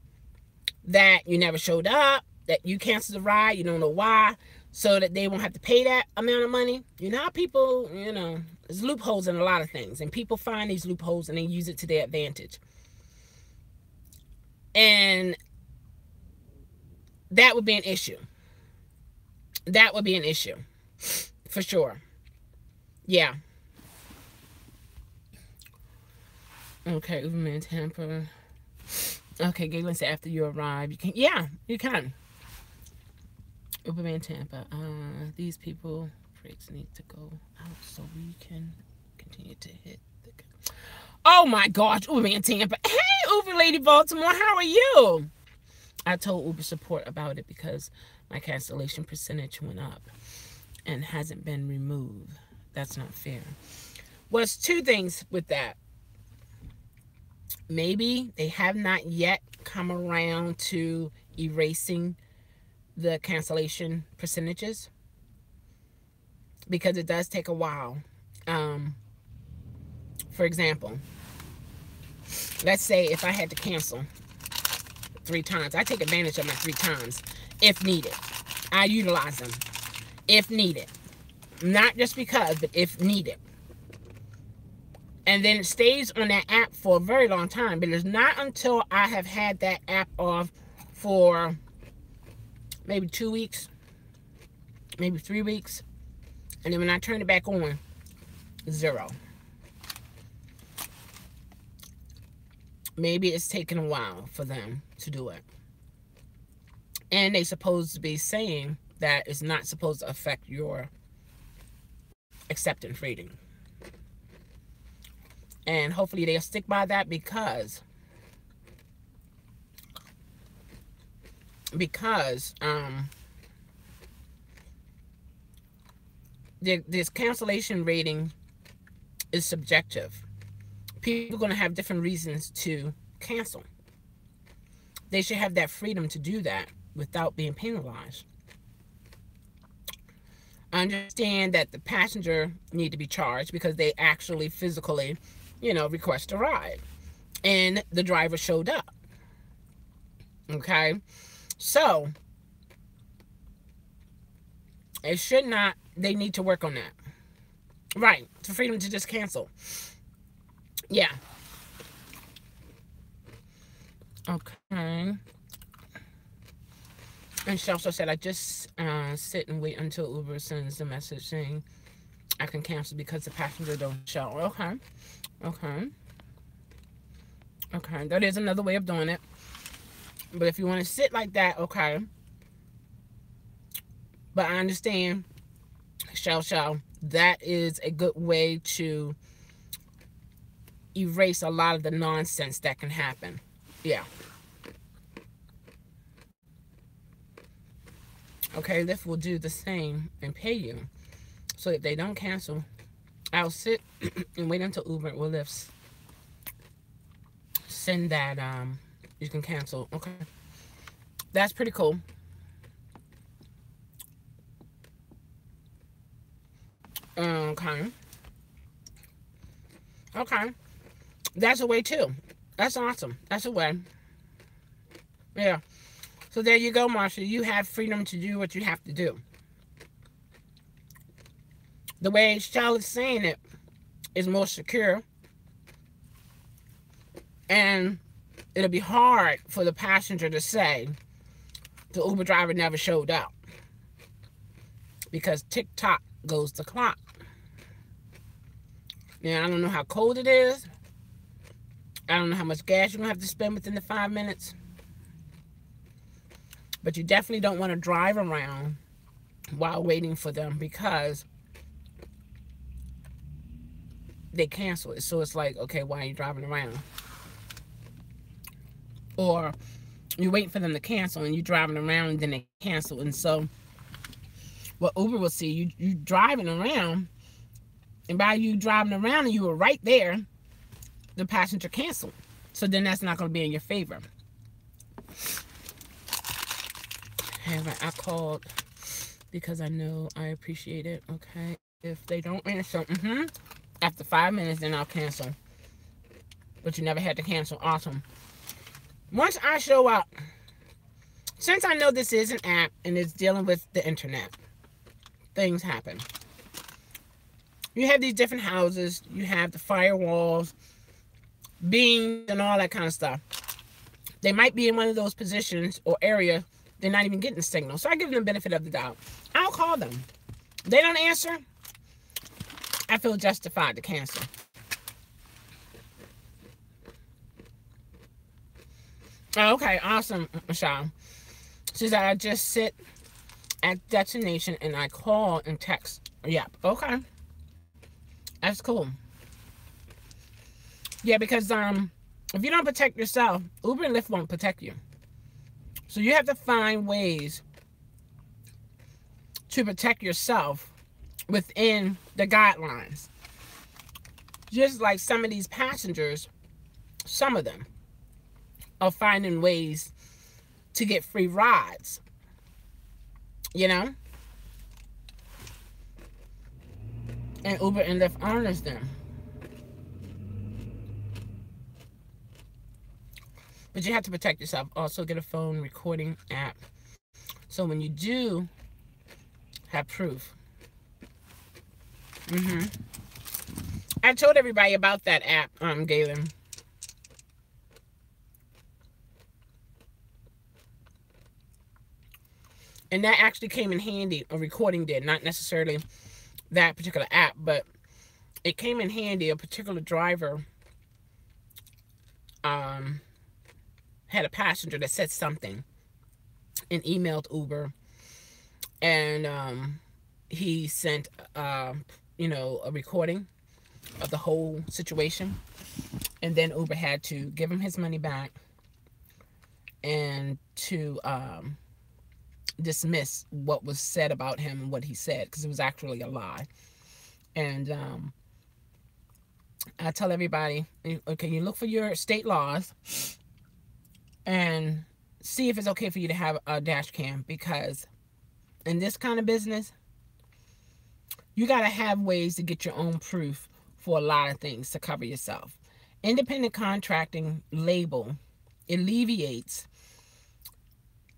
that you never showed up, that you canceled the ride, you don't know why, so that they won't have to pay that amount of money. You know how people, there's loopholes in a lot of things, and people find these loopholes and they use it to their advantage. And that would be an issue. That would be an issue, for sure. Yeah. Okay, Uberman Tampa. Okay, Galen said after you arrive, you can. Yeah, you can. Uberman Tampa. These people freaks need to go out so we can continue to hit the. Oh my gosh, Uberman Tampa. Hey, Uber Lady Baltimore, how are you? I told Uber support about it because my cancellation percentage went up and hasn't been removed. That's not fair. Well, it's two things with that. Maybe they have not yet come around to erasing the cancellation percentages, because it does take a while. For example, let's say if I had to cancel 3 times, I take advantage of my 3 times if needed. I utilize them if needed. Not just because, but if needed. And then it stays on that app for a very long time. But it's not until I have had that app off for maybe 2 weeks, maybe 3 weeks. And then when I turn it back on, 0. Maybe it's taken a while for them to do it. And they're supposed to be saying that it's not supposed to affect your acceptance rating. And hopefully they'll stick by that, because this cancellation rating is subjective. People are going to have different reasons to cancel. They should have that freedom to do that without being penalized. I understand that the passenger need to be charged because they actually physically, request a ride. And the driver showed up. Okay? So, it should not, they need to work on that. Right. The freedom to just cancel. Yeah. Okay. And she also said, I just sit and wait until Uber sends the message saying I can cancel because the passenger don't show. Okay. Okay. Okay. That is another way of doing it. But if you want to sit like that, okay. But I understand, Chelle, that is a good way to erase a lot of the nonsense that can happen. Yeah. Okay, Lyft will do the same and pay you. So if they don't cancel, I'll sit and wait until Uber or Lyft send that you can cancel. Okay. That's pretty cool. Okay. Okay. That's a way too. That's awesome. That's a way. Yeah. So there you go, Marsha. You have freedom to do what you have to do. The way Chelle is saying it is more secure. And it'll be hard for the passenger to say the Uber driver never showed up. Because tick-tock goes the clock. Now, I don't know how cold it is. I don't know how much gas you're going to have to spend within the 5 minutes. But you definitely don't want to drive around while waiting for them because they cancel it. So it's like, okay, why are you driving around? Or you wait for them to cancel and you're driving around and then they cancel. And so what Uber will see, you driving around, and by you driving around and you were right there, the passenger canceled. So then that's not going to be in your favor. I called because I know I appreciate it. Okay. If they don't answer, after 5 minutes, then I'll cancel. But you never had to cancel. Awesome. Once I show up, since I know this is an app and it's dealing with the internet, things happen. You have these different houses. You have the firewalls, beams, and all that kind of stuff. They might be in one of those positions or areas they're not even getting the signal. So I give them the benefit of the doubt. I'll call them. They don't answer. I feel justified to cancel. Okay, awesome, Michelle. She said, I just sit at destination and I call and text. Yep, okay. That's cool. Yeah, because if you don't protect yourself, Uber and Lyft won't protect you. So you have to find ways to protect yourself within the guidelines. Just like some of these passengers, some of them are finding ways to get free rides. You know? And Uber and Lyft honors them. But you have to protect yourself. Also get a phone recording app. So when you do have proof. I told everybody about that app, Galen. And that actually came in handy. A recording did. Not necessarily that particular app, but it came in handy. A particular driver had a passenger that said something and emailed Uber, and he sent a recording of the whole situation, and then Uber had to give him his money back and to dismiss what was said about him and what he said, because it was actually a lie. And I tell everybody, okay, you look for your state laws and see if it's okay for you to have a dash cam, because in this kind of business, you got to have ways to get your own proof for a lot of things to cover yourself. Independent contracting label alleviates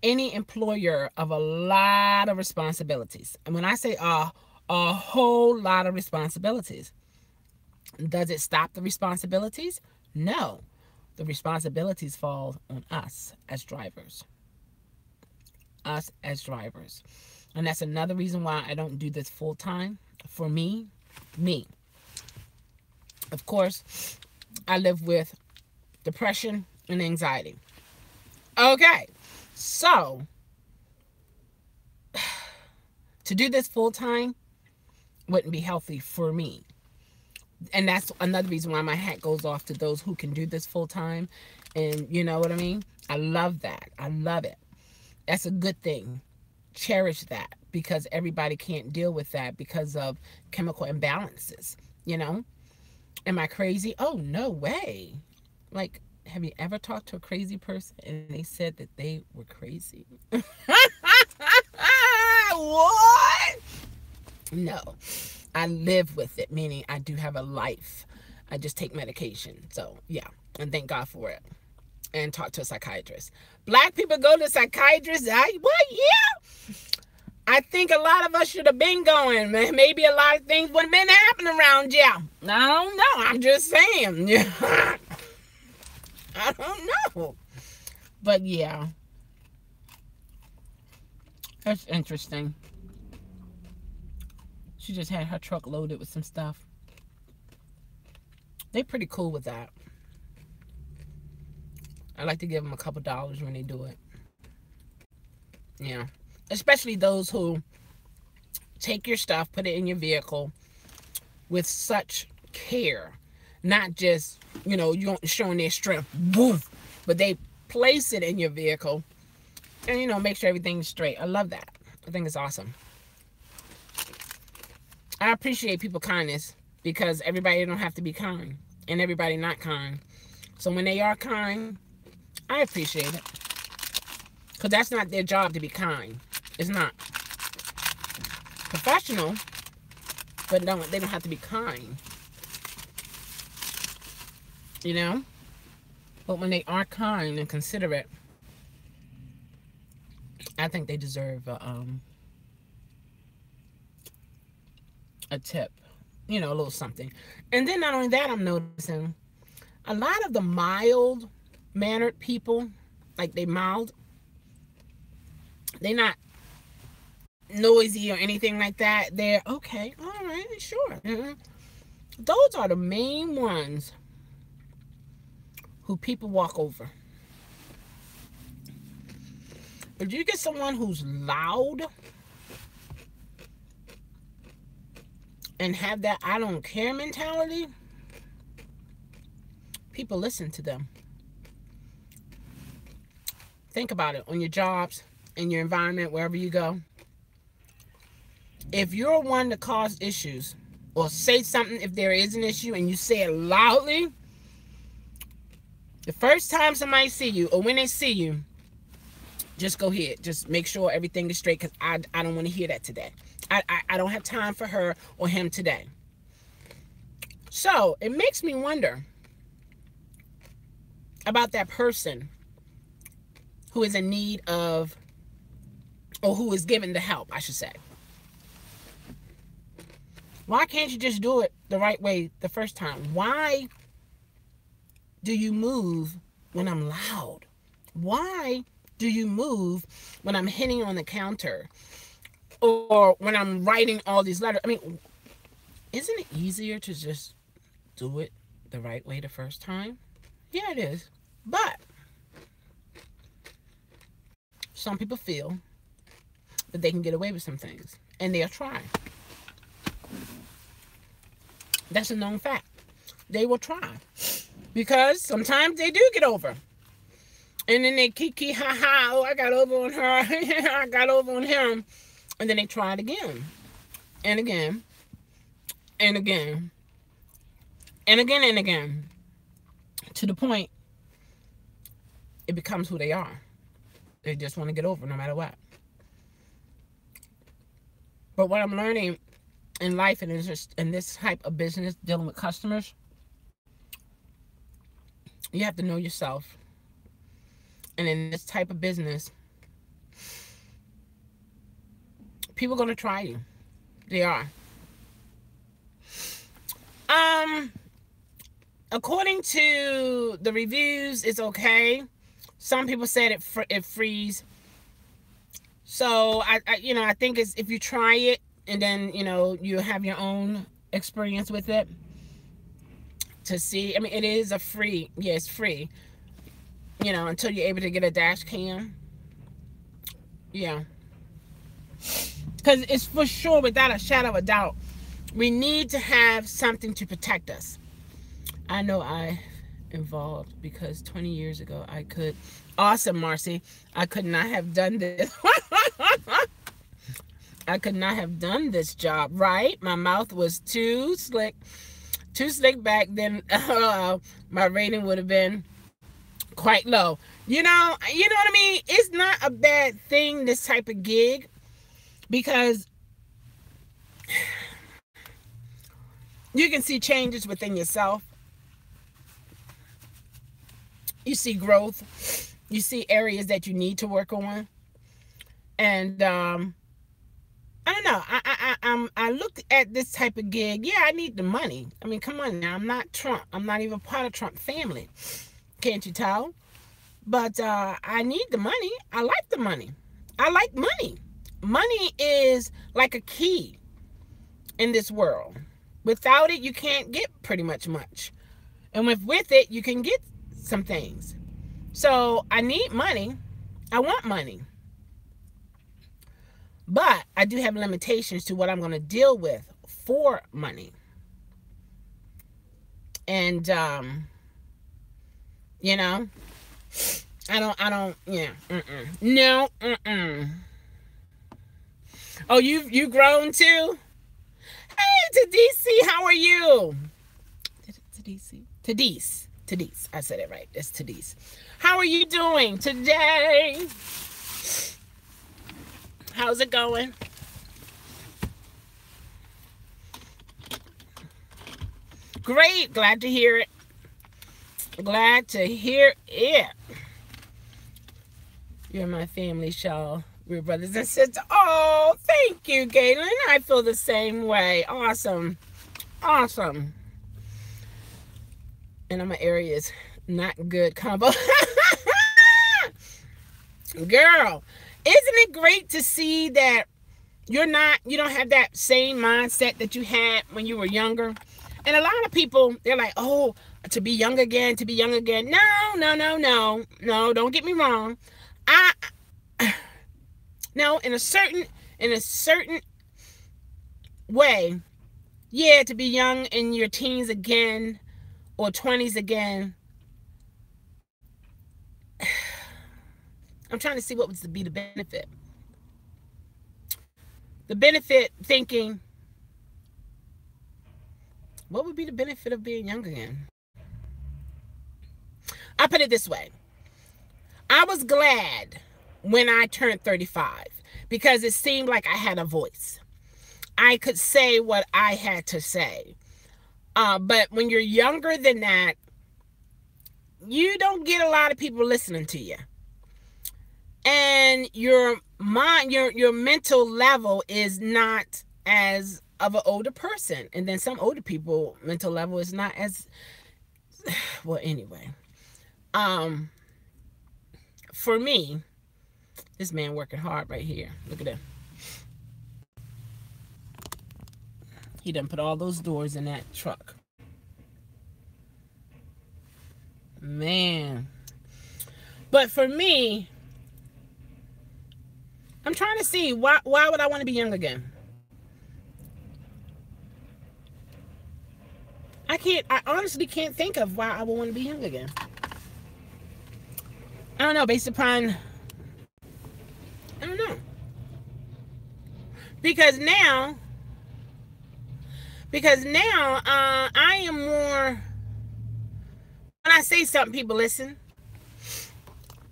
any employer of a lot of responsibilities. And when I say a whole lot of responsibilities, does it stop the responsibilities? No. The responsibilities fall on us as drivers. us as drivers. And that's another reason why I don't do this full time. For me. Of course, I live with depression and anxiety. Okay, so to do this full time wouldn't be healthy for me. And that's another reason why my hat goes off to those who can do this full time. And you know what I mean? I love that. I love it. That's a good thing. Cherish that, because everybody can't deal with that because of chemical imbalances. You know? Am I crazy? Oh, no way. Like, have you ever talked to a crazy person and they said that they were crazy? What? No. I live with it, meaning I do have a life. I just take medication. So, yeah. And thank God for it. And talk to a psychiatrist. Black people go to psychiatrists. Well, yeah. I think a lot of us should have been going. Maybe a lot of things would have been happening around here. I don't know. I'm just saying. I don't know. But yeah. That's interesting. She just had her truck loaded with some stuff. They're pretty cool with that. I like to give them a couple dollars when they do it. Yeah. Especially those who take your stuff, put it in your vehicle with such care. Not just, you know, you showing their strength, woof, but they place it in your vehicle and, you know, make sure everything's straight. I love that. I think it's awesome. I appreciate people's kindness, because everybody don't have to be kind and everybody not kind. So when they are kind, I appreciate it, because that's not their job to be kind. It's not. Professional, but they don't have to be kind. You know? But when they are kind and considerate, I think they deserve a tip. You know, a little something. And then not only that, I'm noticing a lot of the mild-mannered people, like they mild, they're not noisy or anything like that. They're okay, all right, sure. Those are the main ones who people walk over. If you get someone who's loud and have that I don't care mentality, people listen to them. Think about it on your jobs, in your environment, wherever you go. If you're one to cause issues or say something if there is an issue and you say it loudly, the first time somebody see you or when they see you, just go ahead. Just make sure everything is straight, because I don't want to hear that today. I don't have time for her or him today. So it makes me wonder about that person who is in need of, or who is given the help, I should say. Why can't you just do it the right way the first time? Why do you move when I'm loud? Why do you move when I'm hitting on the counter or when I'm writing all these letters? I mean, isn't it easier to just do it the right way the first time? Yeah, it is. But some people feel that they can get away with some things, and they'll try. That's a known fact. They will try, because sometimes they do get over. And then they kiki ha ha, oh, I got over on her, I got over on him. And then they try it again. And again. And again. And again and again. To the point it becomes who they are. They just want to get over no matter what. But what I'm learning in life and in this type of business, dealing with customers, you have to know yourself. And in this type of business, people are going to try you. They are. According to the reviews, it's okay. Some people said it frees So I think it's, if you try it and then, you have your own experience with it to see. I mean, it is a free, yeah, it's free, until you're able to get a dash cam. Yeah. Because it's for sure, without a shadow of a doubt, we need to have something to protect us. I know I involved because 20 years ago I could. Awesome, Marcy. I could not have done this. I could not have done this job, right? My mouth was too slick back then. My rating would have been quite low. You know what I mean? It's not a bad thing, this type of gig, because you can see changes within yourself. You see growth. You see areas that you need to work on. And I don't know. I looked at this type of gig. Yeah, I need the money. I mean, come on now. I'm not Trump. I'm not even part of Trump family. Can't you tell? But I need the money. I like the money. I like money. Money is like a key in this world. Without it, you can't get pretty much. And with it, you can get some things. So I need money. I want money. But I do have limitations to what I'm going to deal with for money. And, I don't, yeah. No, Oh, you grown too? Hey, Tadisi, how are you? Tadise. I said it right. It's Tadise. How are you doing today? How's it going? Great. Glad to hear it. Glad to hear it. You're my family, Shell. We're brothers and sisters. Oh, thank you, Galen. I feel the same way. Awesome. Awesome. And my area is not good combo. Girl, isn't it great to see that you don't have that same mindset that you had when you were younger? And a lot of people, they're like, oh, to be young again. No, don't get me wrong. No, in a certain way, yeah, to be young in your teens again or 20s again. I'm trying to see what would be the benefit. The benefit, thinking, what would be the benefit of being young again? I put it this way. I was glad when I turned 35 because it seemed like I had a voice. I could say what I had to say. But when you're younger than that, you don't get a lot of people listening to you. And your mind, your mental level is not as of an older person. And then some older people, mental level is not as, well, anyway. For me, this man working hard right here. Look at him. He done put all those doors in that truck. Man. But for me, I'm trying to see why would I want to be young again? I honestly can't think of why I would want to be young again. I don't know, based upon, I don't know. Because now, I am more, when I say something, people listen.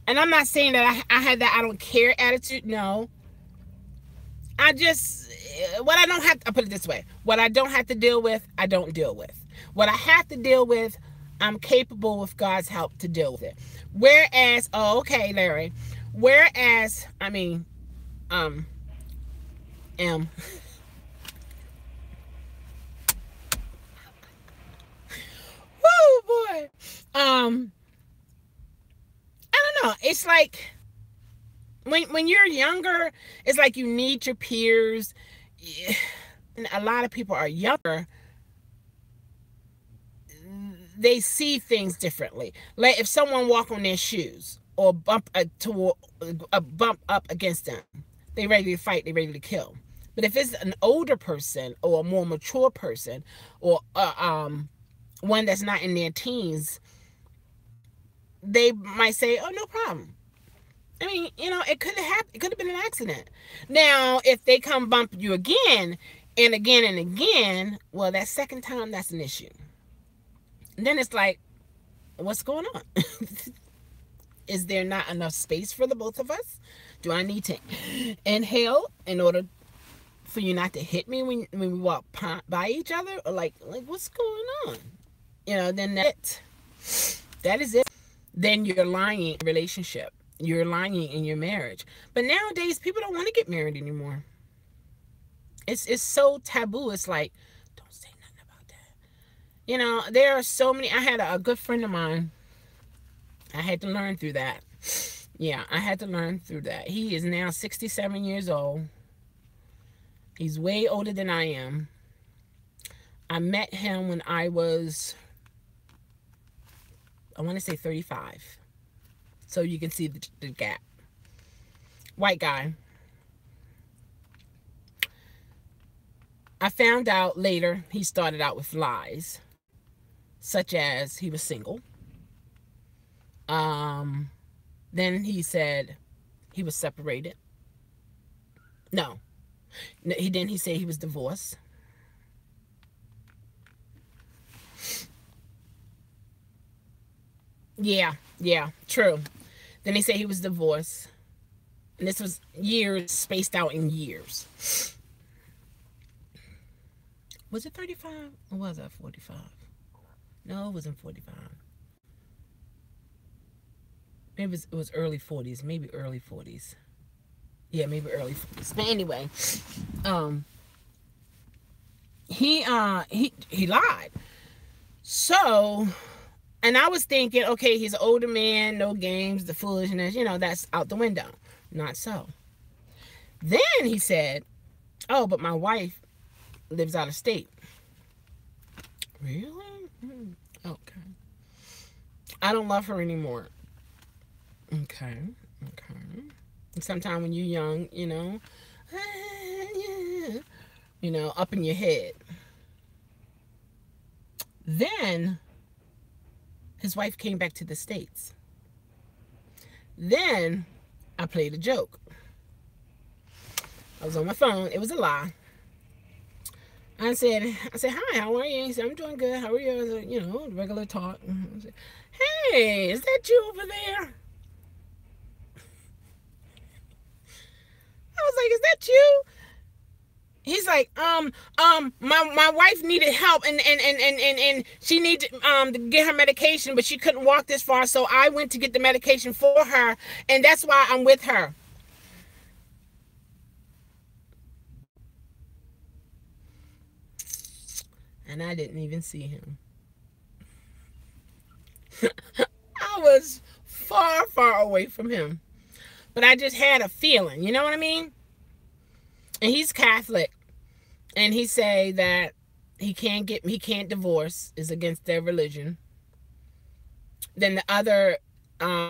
And I'm not saying that I had that I don't care attitude. No. I just, I'll put it this way. What I don't have to deal with, I don't deal with. What I have to deal with, I'm capable with God's help to deal with it. Whereas, okay, Larry. Whereas, M. Woo, boy. I don't know. It's like, when you're younger, it's like you need your peers. And a lot of people are younger, they see things differently. Like if someone walk on their shoes or bump up against them, they ready to fight, they ready to kill. But if it's an older person or a more mature person or one that's not in their teens, they might say, "Oh, no problem." I mean, it could have happened. It could have been an accident. Now, if they come bump you again and again and again, well, that second time, that's an issue. And then it's like, what's going on? Is there not enough space for the both of us? Do I need to inhale in order for you not to hit me when we walk by each other? Or like what's going on? Then that is it. Then you're lying in a relationship. You're lying in your marriage. But nowadays, people don't want to get married anymore. It's so taboo. It's like, don't say nothing about that. There are so many. I had a good friend of mine. I had to learn through that. Yeah, I had to learn through that. He is now 67 years old. He's way older than I am. I met him when I was, I want to say 35. So you can see the gap. White guy. I found out later he started out with lies, such as he was single. Then he said he was separated. No, he said he was divorced. Yeah, true. Then he said he was divorced. And this was years, spaced out in years. Was it 35 or was that 45? No, it wasn't 45. Maybe it was early 40s. Maybe early 40s. Yeah, maybe early 40s. But anyway, he lied. So, and I was thinking, okay, he's an older man, no games, the foolishness, that's out the window. Not so. Then he said, oh, but my wife lives out of state. Really? Okay. I don't love her anymore. Okay. Sometimes when you're young, up in your head. Then his wife came back to the States. Then I played a joke. I was on my phone. It was a lie. I said, hi, how are you? He said, I'm doing good. How are you? I said, regular talk. I said, hey, is that you over there? I was like, is that you? He's like, my wife needed help and she needed to get her medication, but she couldn't walk this far, so I went to get the medication for her, and that's why I'm with her. And I didn't even see him. I was far, far away from him. But I just had a feeling, you know what I mean? And he's Catholic. And he say that he can't divorce, is against their religion. Then the other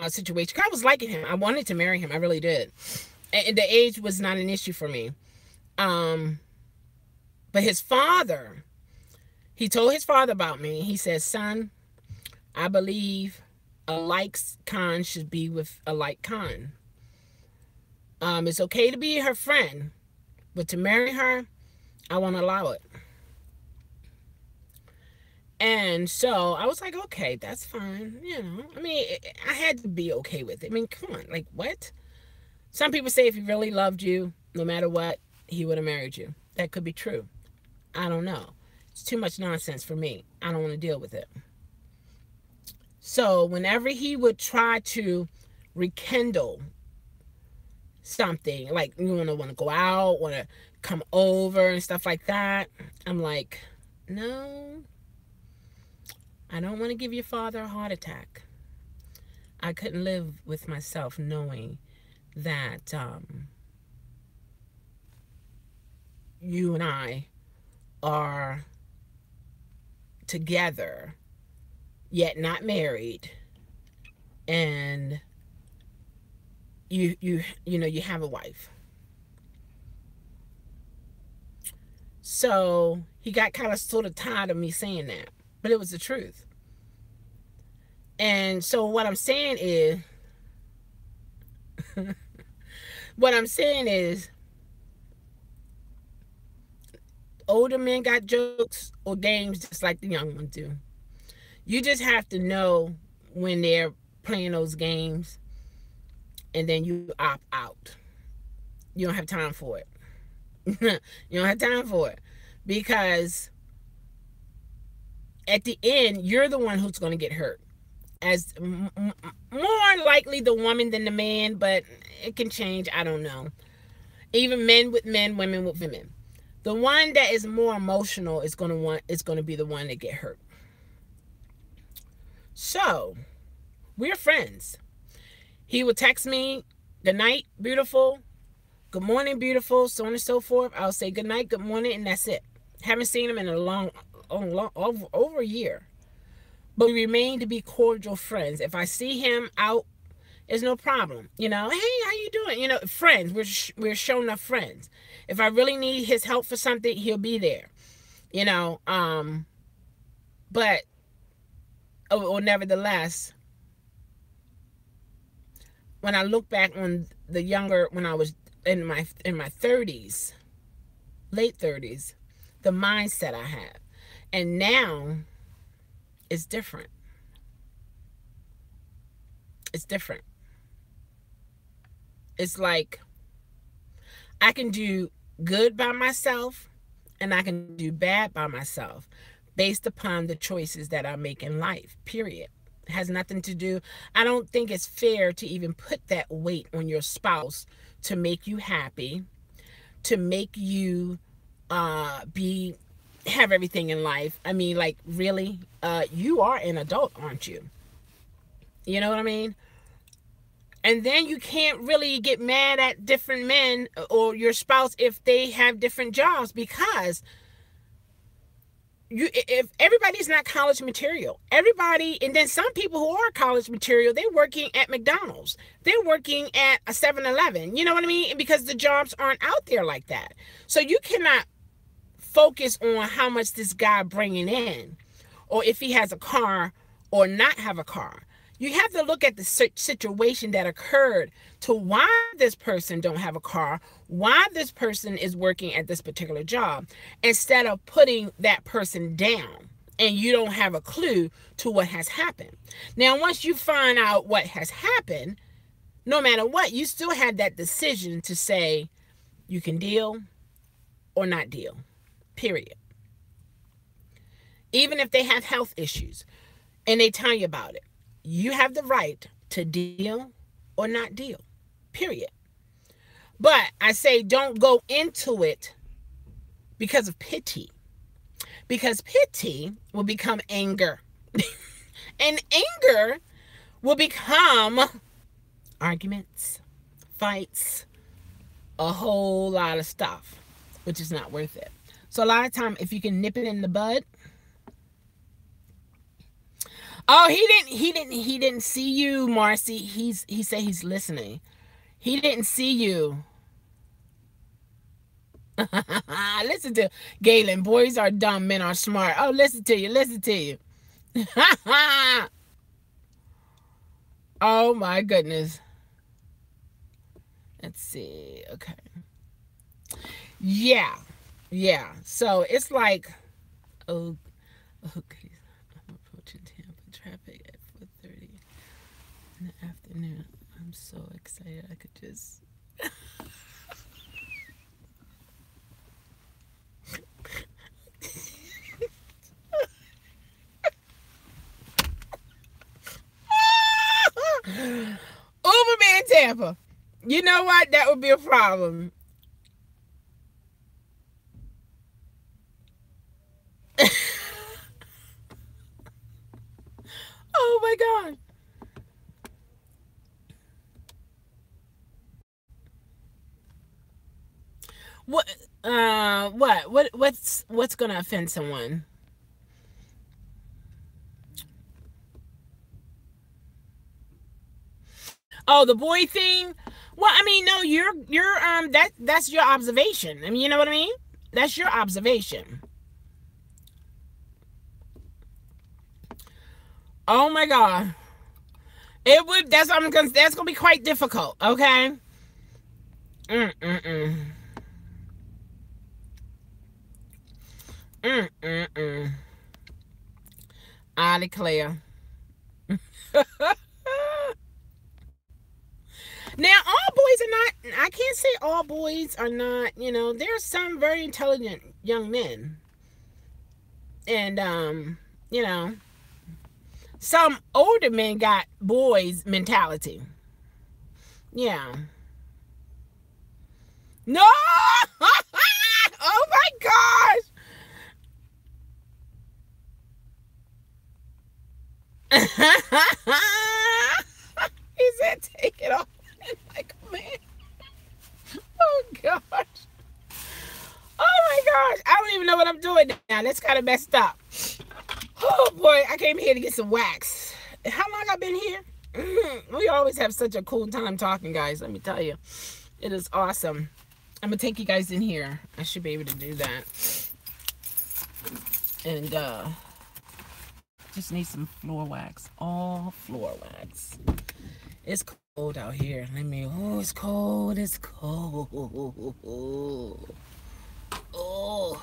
situation, I was liking him. I wanted to marry him. I really did. And the age was not an issue for me. But his father, he told his father about me. He says, son, I believe a like kind should be with a like kind. It's okay to be her friend, but to marry her, I won't allow it. And so I was like, okay, that's fine. I mean, I had to be okay with it. I mean, come on, like, what? Some people say if he really loved you, no matter what, he would have married you. That could be true. I don't know. It's too much nonsense for me. I don't want to deal with it. So whenever he would try to rekindle something, like you want to go out, want to come over and stuff like that, I'm like, no, I don't want to give your father a heart attack. I couldn't live with myself knowing that you and I are together, yet not married, and you have a wife. So he got kind of sort of tired of me saying that, but it was the truth. And so what I'm saying is, older men got jokes or games just like the young ones do. You just have to know when they're playing those games, and then you opt out. You don't have time for it. You don't have time for it, because at the end, you're the one who's going to get hurt. As more likely the woman than the man, but it can change. I don't know. Even men with men, women with women. The one that is more emotional is going to be the one that get hurt. So we're friends. He would text me, "Good night, beautiful. Good morning, beautiful," so on and so forth. I'll say good night, good morning, and that's it. Haven't seen him in a long over a year. But we remain to be cordial friends. If I see him out, it's no problem. Hey, how you doing? Friends. We're showing up friends. If I really need his help for something, he'll be there. But or nevertheless, when I look back on when I was in my 30s, late 30s, the mindset I had, and now it's different. It's different. It's like I can do good by myself and I can do bad by myself based upon the choices that I make in life, period. It has nothing to do. I don't think it's fair to even put that weight on your spouse to make you happy, to make you have everything in life. I mean, like, really, you are an adult, aren't you? You know what I mean? And then you can't really get mad at different men or your spouse if they have different jobs, because if everybody's not college material, and then some people who are college material, they're working at McDonald's, they're working at a 7-Eleven, you know what I mean? Because the jobs aren't out there like that. So you cannot focus on how much this guy bringing in, or if he has a car or not have a car. You have to look at the situation that occurred to why this person don't have a car, why this person is working at this particular job, instead of putting that person down and you don't have a clue to what has happened. Now, once you find out what has happened, no matter what, you still have that decision to say you can deal or not deal, period. Even if they have health issues and they tell you about it, you have the right to deal or not deal, period. But I say don't go into it because of pity, because pity will become anger. And anger will become arguments, fights, a whole lot of stuff, which is not worth it. So a lot of time, if you can nip it in the bud. Oh, he didn't see you, Marcy. He said he's listening. He didn't see you. Listen to Galen. Boys are dumb, men are smart. Oh, listen to you. Oh my goodness. Let's see. Okay. Yeah. So it's like, okay. I'm approaching Tampa. Traffic at 4:30 in the afternoon. I'm so excited. I could just. Uberman Tampa. You know what? That would be a problem. Oh my God. What? What's gonna offend someone? Oh, the boy thing. Well, I mean, no, that's your observation. I mean, you know what I mean? That's your observation. Oh my god. It would. That's gonna be quite difficult. Okay. Mm mm mm. Mm mm mm. I declare. Now, all boys are not. I can't say all boys are not. You know, there are some very intelligent young men, and you know, some older men got boys mentality. Yeah. No. Oh my gosh. He said, "Take it off." Like, man. Oh gosh. Oh my gosh. I don't even know what I'm doing now. That's kind of messed up. Oh boy, I came here to get some wax. How long I been here? We always have such a cool time talking, guys. Let me tell you, it is awesome. I'm gonna take you guys in here. I should be able to do that. And just need some floor wax. All floor wax. It's cold out here. Oh, it's cold. It's cold. Oh.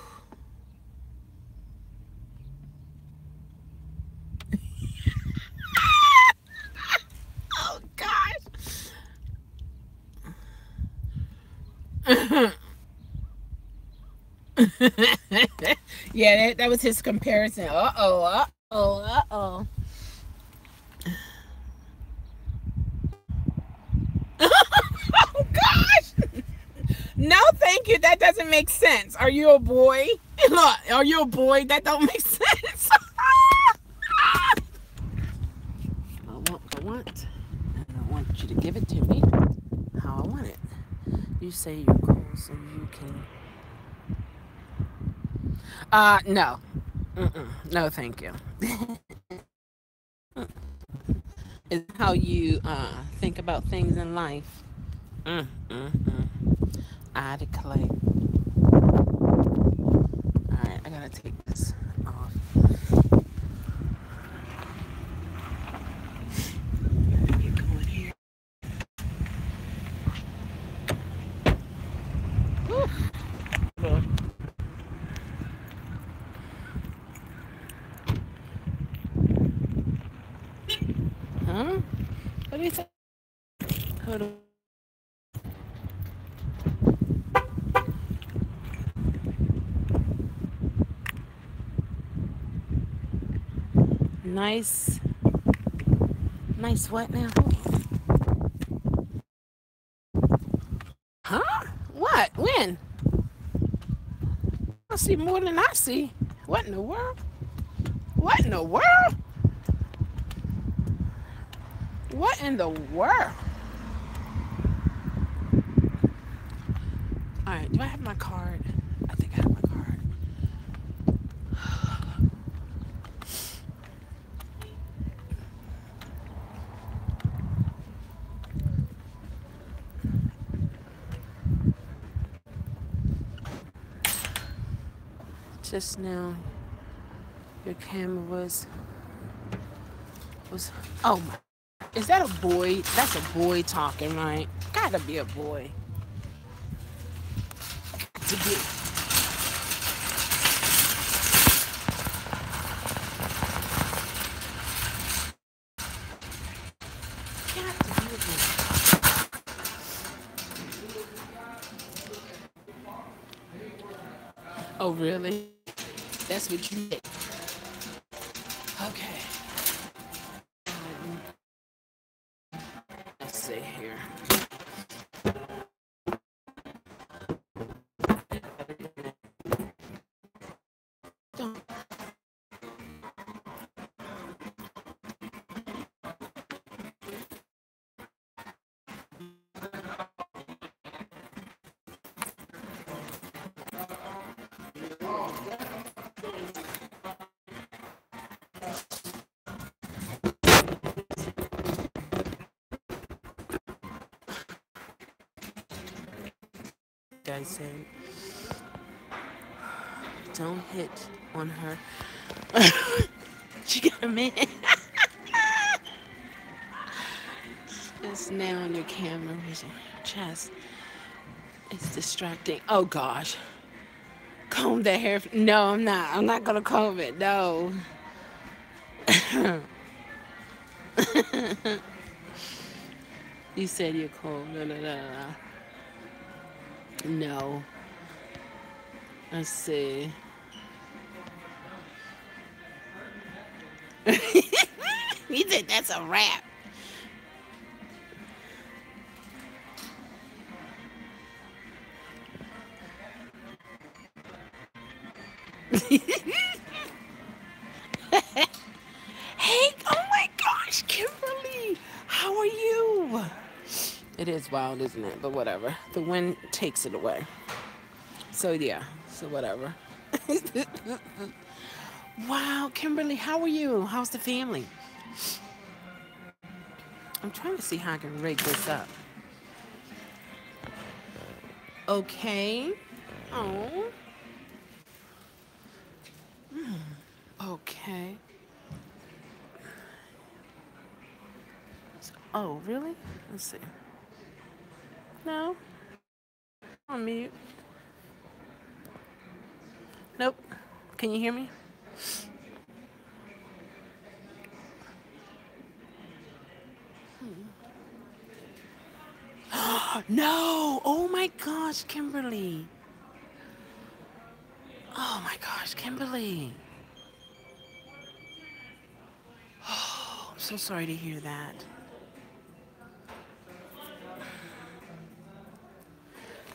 Oh gosh. Yeah, that was his comparison. Uh-oh. Oh gosh. No, thank you. That doesn't make sense. Are you a boy? Look, are you a boy? That don't make sense. I want you to give it to me how I want it. You say you're cool, so you can. No. No, thank you. Is how you think about things in life. I declare. Alright, I gotta take this off. Get going here. Huh? What do you say? Hold on. Nice what now? Huh? What? When? I see more than I see. What in the world? What in the world? What in the world? Alright, do I have my card? I think I have my card. Just now, your camera was oh my, is that a boy? That's a boy talking, right? Gotta be a boy. To be. Oh really? That's what you did. Okay. Let's see here. guy said. Don't hit on her. She got a man. It's now on your camera, where's your chest. It's distracting. Oh gosh. Comb the hair. No, I'm not. I'm not gonna comb it. No. You said you're cold. No, no, no, no. No. Let's see. You said that's a wrap. Hey, oh my gosh, Kimberly, how are you? It is wild, isn't it? But whatever. The wind takes it away. So yeah, so whatever. Wow, Kimberly, how are you? How's the family? I'm trying to see how I can rig this up. Okay. Oh. Okay. Oh, really? Let's see. No. On mute. Nope. Can you hear me? No. Oh my gosh, Kimberly. Oh my gosh, Kimberly. Oh, I'm so sorry to hear that.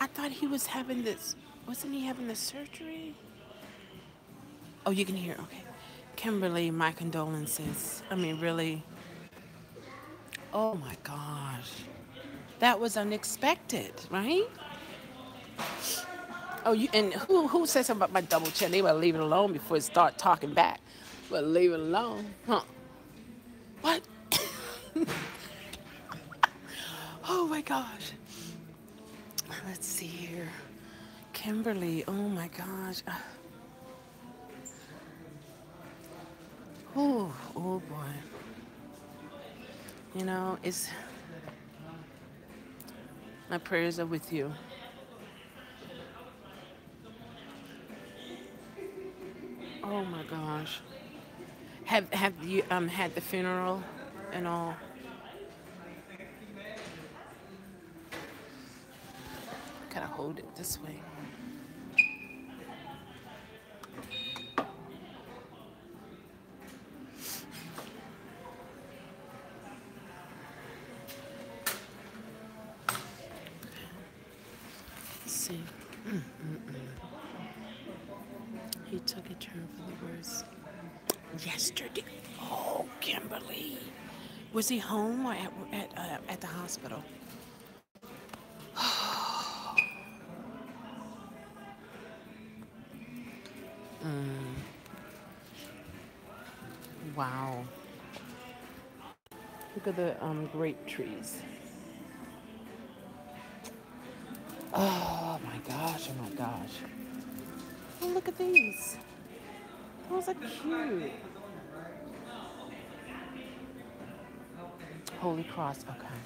I thought he was having this. Wasn't he having the surgery? Oh, you can hear. Okay. Kimberly, my condolences. I mean, really. Oh my gosh. That was unexpected, right? Oh, you and who said something about my double chin? They better leave it alone before it start talking back. But leave it alone, huh? What? Oh my gosh. Let's see here. Kimberly, oh my gosh. Oh, oh boy. You know, it's my prayers are with you. Oh my gosh. Have you had the funeral and all? Gotta hold it this way. Let's see. He took a turn for the worse. Yesterday. Oh, Kimberly. Was he home or at the hospital? Wow. Look at the grape trees. Oh my gosh, oh my gosh. Oh, look at these. Those are cute. Holy Cross, okay.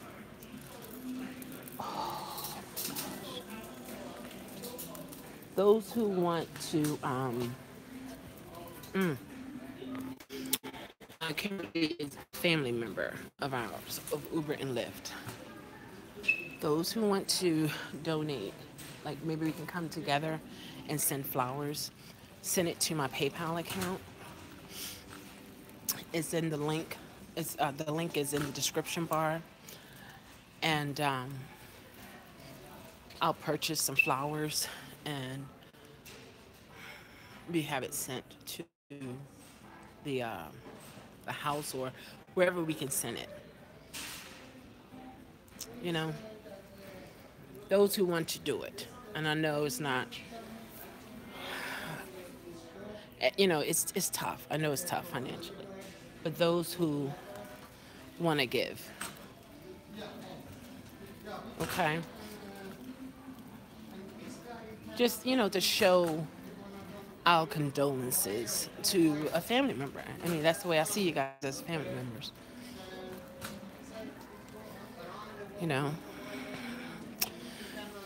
Oh my gosh. Those who want to, Kimberly is a family member of ours, of Uber and Lyft. Those who want to donate, like maybe we can come together and send flowers, send it to my PayPal account. It's in the link. The link is in the description bar. And I'll purchase some flowers and we have it sent to the house or wherever we can send it. You know, those who want to do it. And I know it's not, you know, it's tough. I know it's tough financially. But those who want to give. Okay? just, you know, to show our condolences to a family member. I mean, that's the way I see you guys as family members. You know,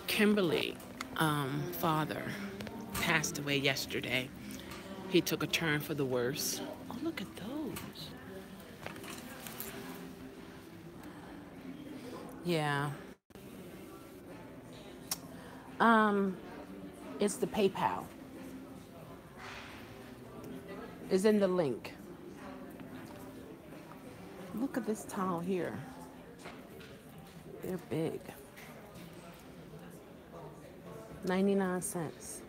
Kimberly, father, passed away yesterday. He took a turn for the worse. Oh, look at those. Yeah. It's the PayPal. It's in the link. Look at this towel here. They're big. 99 cents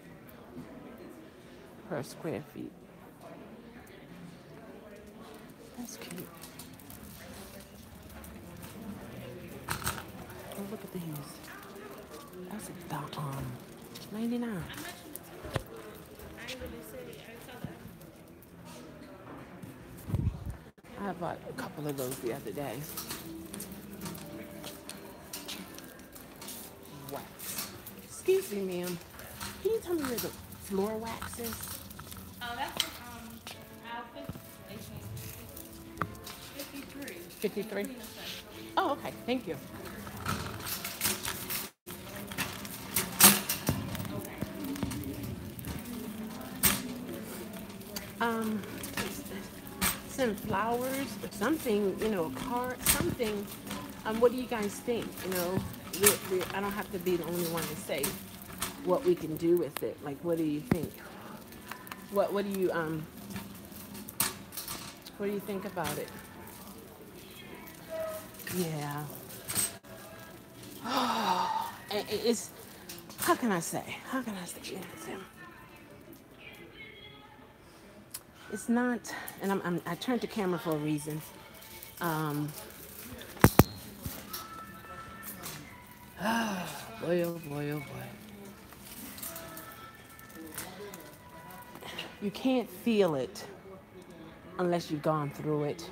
per square feet. That's cute. Oh, look at these. That's a 99. I bought a couple of those the other day. Wax. Excuse me, ma'am. Can you tell me where the floor wax is? That's outfit. 53. 53? Oh, okay. Thank you. Some flowers or something, you know, a card, something. What do you guys think? You know, I don't have to be the only one to say what we can do with it. Like, what do you think? What do you think about it? Yeah. Oh, it's, how can I say? It's not, and I turned the camera for a reason. Boy, oh boy, oh boy. You can't feel it unless you've gone through it.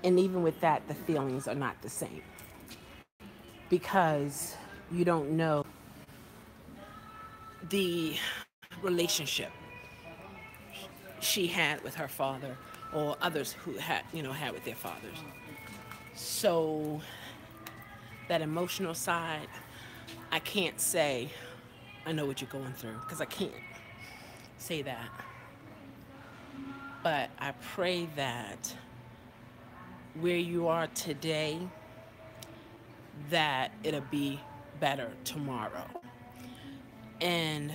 And even with that, the feelings are not the same. Because you don't know the relationship she had with her father, or others who had with their fathers. So that emotional side, I can't say I know what you're going through, because I can't say that. But I pray that where you are today, that it'll be better tomorrow. And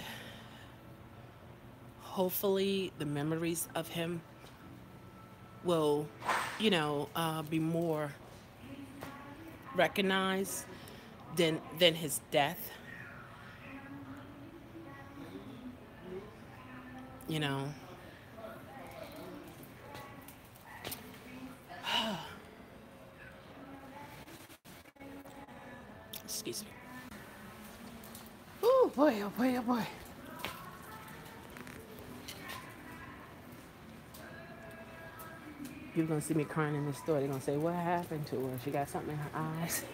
hopefully the memories of him will, be more recognized than his death. Excuse me. Oh boy, oh boy, oh boy. People gonna see me crying in the store. They're gonna say, what happened to her? She got something in her eyes.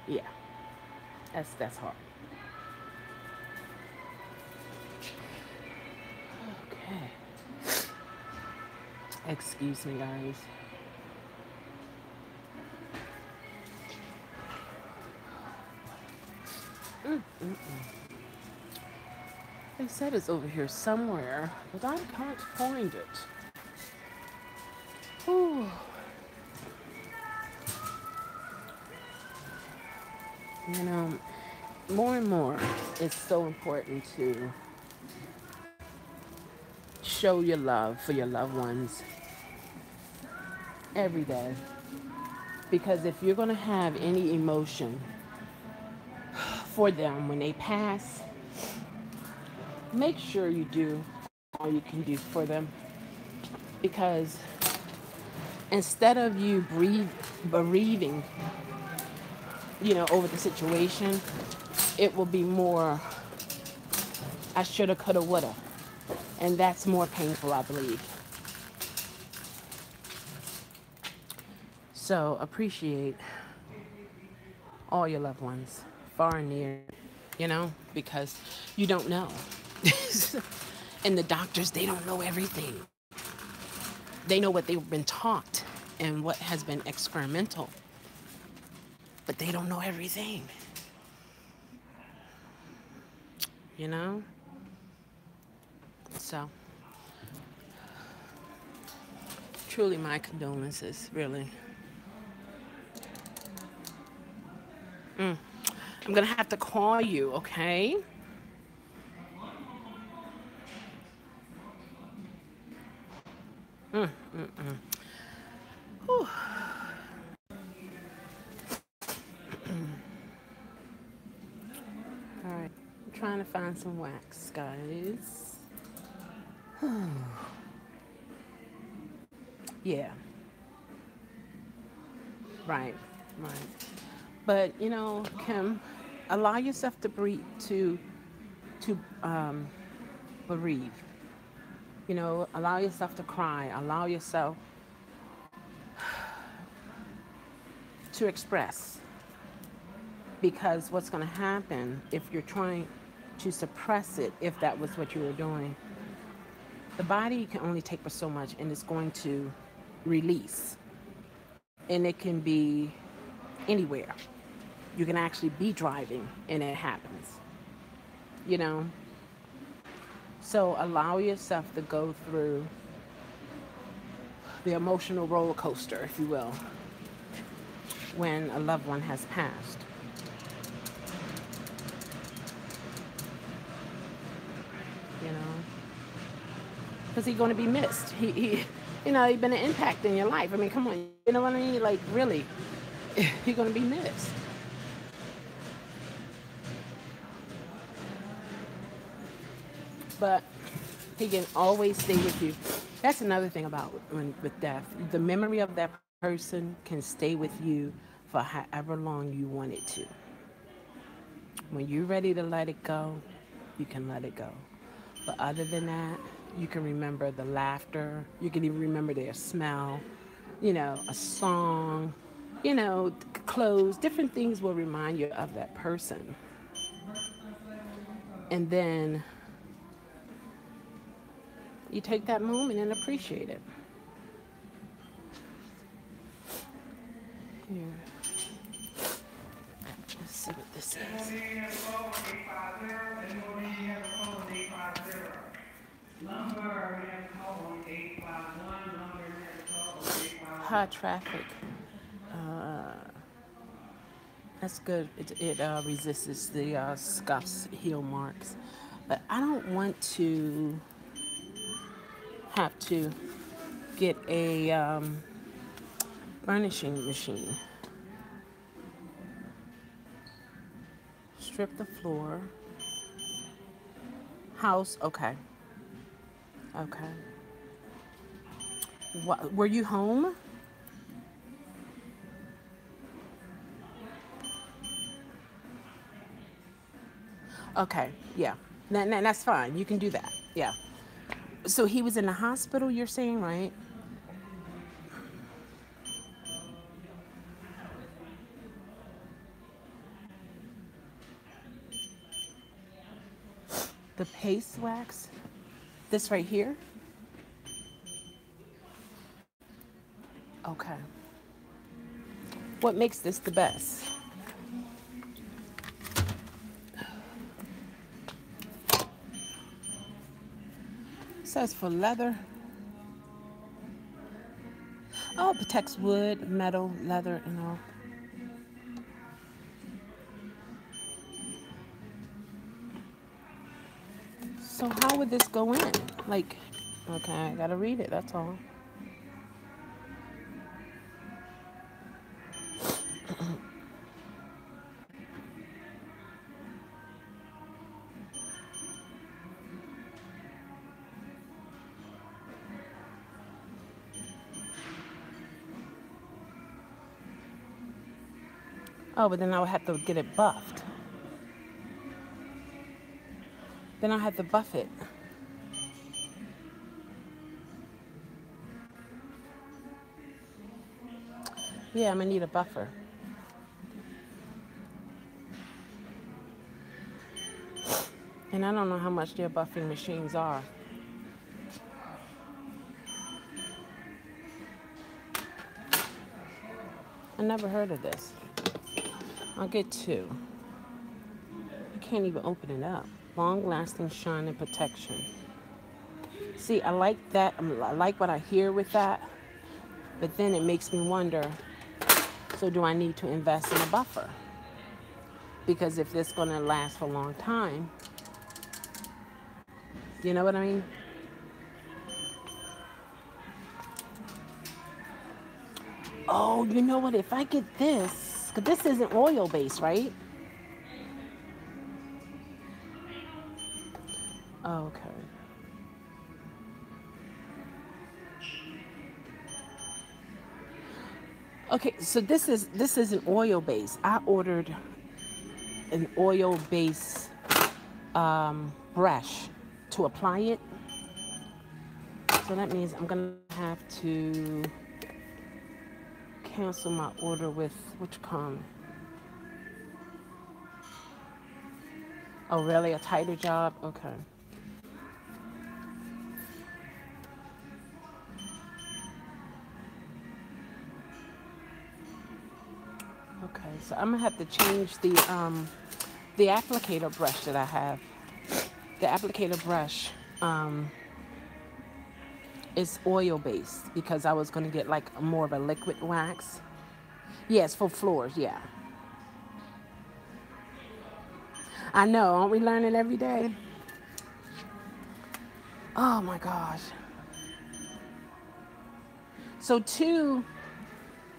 Yeah, that's hard. Okay. Excuse me, guys. They said it's over here somewhere, but I can't find it. Ooh. More and more, it's so important to show your love for your loved ones every day. Because if you're going to have any emotion for them when they pass, make sure you do all you can do for them. Because instead of you bereaving, over the situation, it will be more, I shoulda, coulda, woulda. And that's more painful, I believe. So appreciate all your loved ones, far and near, because you don't know. And the doctors, they don't know everything. They know what they've been taught and what has been experimental, but they don't know everything. You know? So, truly my condolences, really. I'm going to have to call you, okay? Whew. All right. I'm trying to find some wax, guys. Yeah. Right. Right. But Kim, allow yourself to breathe, to bereave. Allow yourself to cry. Allow yourself to express. Because what's going to happen if you're trying to suppress it, if that was what you were doing, the body can only take for so much, and it's going to release. And it can be anywhere. You can actually be driving and it happens. You know? So allow yourself to go through the emotional roller coaster, if you will, when a loved one has passed. You know? Because he's going to be missed. He's been an impact in your life. I mean, come on. You know what I mean? Like, really, he's going to be missed. But he can always stay with you. That's another thing about with death. The memory of that person can stay with you for however long you want it to. When you're ready to let it go, you can let it go. But other than that, you can remember the laughter. You can even remember their smell, a song, clothes. Different things will remind you of that person. And then you take that moment and appreciate it. Here. Let's see what this is. High traffic. That's good. It resists the scuffs, heel marks. But I don't want to have to get a burnishing machine. Strip the floor. House, okay. Okay. What, were you home? Okay, yeah. That's fine. You can do that. Yeah. So he was in the hospital, you're saying, right? The paste wax? This right here? Okay. What makes this the best? It says for leather. Oh, it protects wood, metal, leather, and all. So how would this go in? Like, okay, I gotta read it, that's all. Oh, but then I would have to get it buffed. Then I have to buff it. Yeah, I'm gonna need a buffer. And I don't know how much their buffing machines are. I never heard of this. I'll get two. You can't even open it up. Long-lasting shine and protection. See, I like that. I like what I hear with that. But then it makes me wonder, so do I need to invest in a buffer? Because if this is going to last for a long time, you know what I mean? Oh, you know what? If I get this, because this isn't oil-based, right? Okay. Okay, so this isn't oil-based. I ordered an oil-based brush to apply it. So that means I'm gonna have to cancel my order with which come. Oh, really? A tighter job? Okay. Okay, so I'm gonna have to change the applicator brush that I have. The applicator brush is oil based because I was gonna get like more of a liquid wax. Yes, for floors, yeah. I know, aren't we learning every day? Oh my gosh. So two,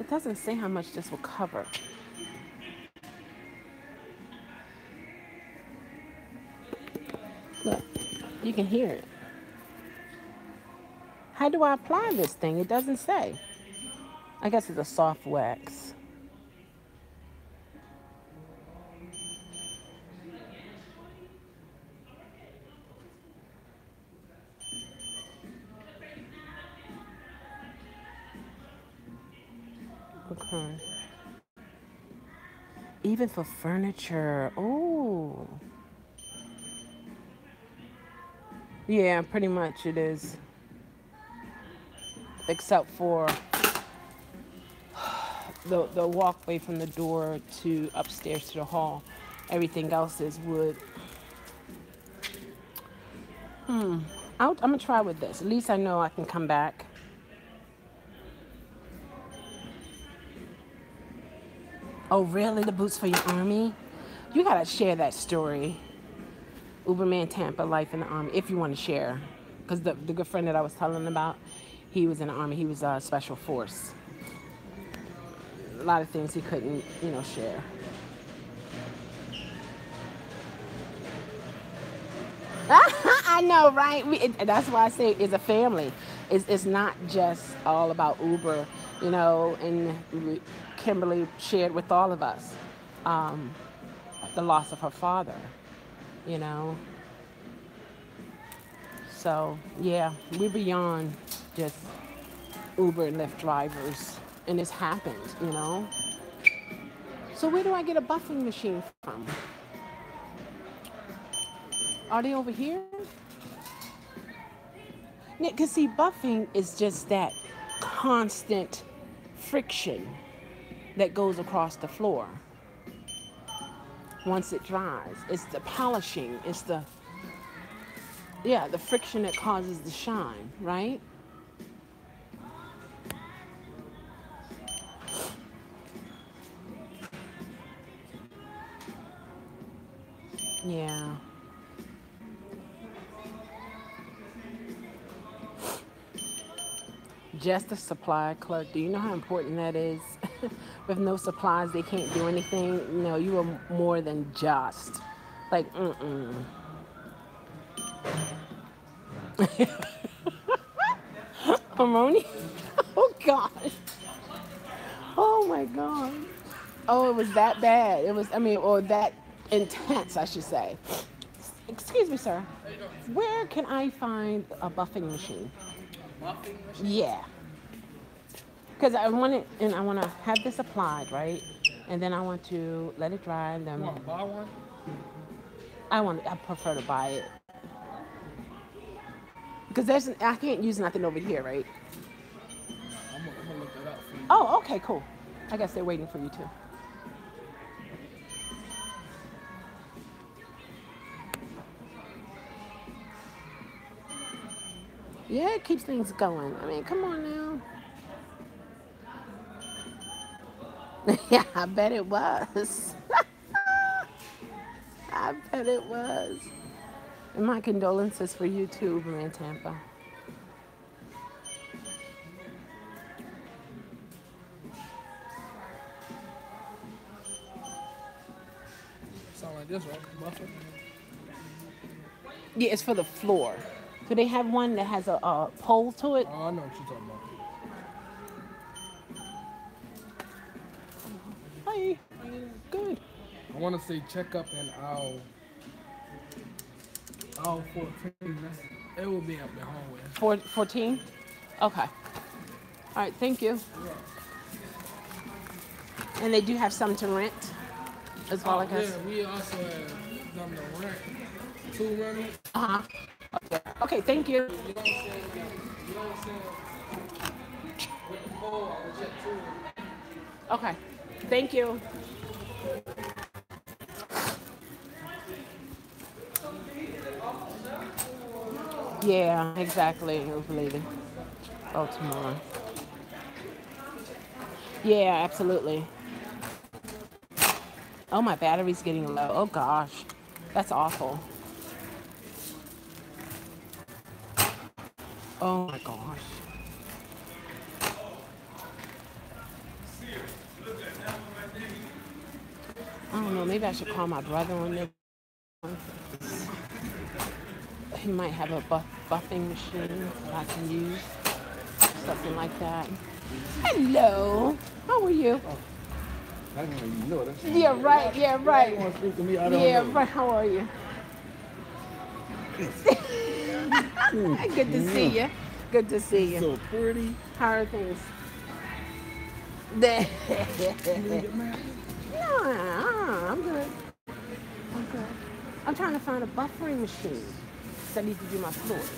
it doesn't say how much this will cover. Look, you can hear it. How do I apply this thing? It doesn't say. I guess it's a soft wax. Okay. Even for furniture. Oh. Yeah, pretty much it is. Except for the walkway from the door to upstairs to the hall. Everything else is wood. I'm gonna try with this. At least I know I can come back. Oh, really? The boots for your army? You gotta share that story. Uberman Tampa, life in the army, if you want to share. Because the good friend that I was telling about, he was in the army. He was a special force. A lot of things he couldn't, share. I know, right? That's why I say it's a family. It's not just all about Uber, and Kimberly shared with all of us the loss of her father, you know. So, yeah, we're beyond just Uber and Lyft drivers, and it's happened. So where do I get a buffing machine from? Are they over here? Because see, buffing is just that constant friction that goes across the floor once it dries. It's the polishing. It's the friction that causes the shine, right? Yeah. Just a supply clerk. Do you know how important that is? With no supplies, they can't do anything. No, you are more than just. Like, Harmony? Oh, gosh. Oh, my God. Oh, it was that bad. Or that intense, I should say. Excuse me, sir. Where can I find a buffing machine? Buffing machine? Yeah. Because I want it, and I want to have this applied, right? And then I want to let it dry, and then You want to buy one? I prefer to buy it. Because I can't use nothing over here, right? I'm gonna look that up for you. Oh, okay, cool. I guess they're waiting for you too. Yeah, it keeps things going. I mean, come on now. Yeah, I bet it was. I bet it was. And my condolences for you too, Uber in Tampa. Sound like this, right? Buffer. Yeah, it's for the floor. Do they have one that has a pole to it? Oh, I know what you're talking about. Hi. Good. I want to say check up in aisle 14. It will be up the hallway. 14? Okay. All right, thank you. And they do have some to rent as well, I guess. Yeah, we also have done the rent. 2 rentals. Uh-huh. Okay, thank you. You know what I'm saying? You know what I'm saying? With the pole, I will check 2. Okay, thank you. Yeah, exactly. We're leaving. Oh, tomorrow. Yeah, absolutely. Oh, my battery's getting low. Oh, gosh. That's awful. Oh, my gosh. I don't know. Maybe I should call my brother on there. He might have a buffing machine that I can use. Something like that. Hello. How are you? I don't even know. That's Yeah, right. Yeah, right. You want to speak to me? I don't Yeah, know. right. How are you? Good to see you. Good to see you. So pretty. How are things? You didn't get married? No, I'm good. I'm good. I'm trying to find a buffering machine. So I need to do my floors.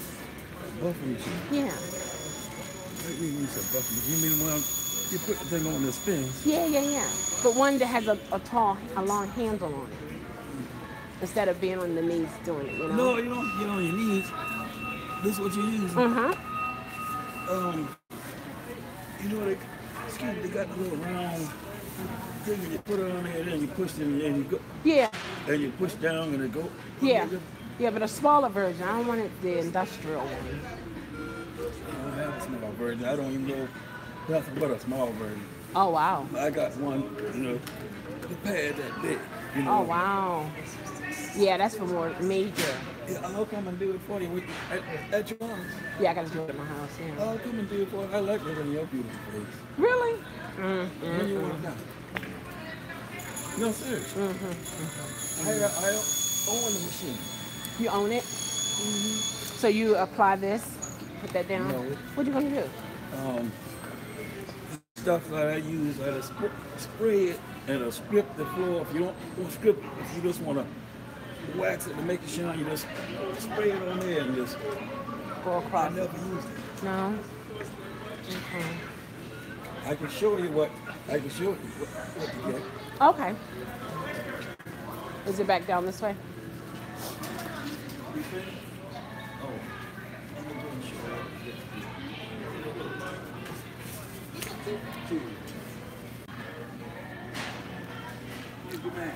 Buffer machine. Yeah. What do you mean you said buffer machine? You mean when you put the thing on the spins? Yeah. But one that has a long handle on it. Instead of being on the knees doing it, you know? No, you don't get on your knees. This is what you use. Uh-huh. You know they got the little round thing and you put it on there, then you push it and you go. Yeah. And you push down and it go. Yeah. Yeah, but a smaller version. I don't want it the industrial one. I don't have a small version. I don't even know nothing but a small version. Oh, wow. I got one, the pad that big. Oh, wow. Yeah, that's for more major. Yeah, I'll come and do it for you at your house. Yeah, I got to do it at my house, yeah. I'll come and do it for you. I like living in your beautiful place. Really? When you want to come. No, seriously. I own the machine. You own it? So you apply this, put that down? No. What you going to do? Stuff that I use, I spray it and I strip the floor. If you don't strip it, if you just want to wax it to make it shine, you just spray it on there and just Go I across. never used it. No? Okay. I can show you what to get. Okay. Is it back down this way? You finished? Oh, I'm gonna go and show you. Good man.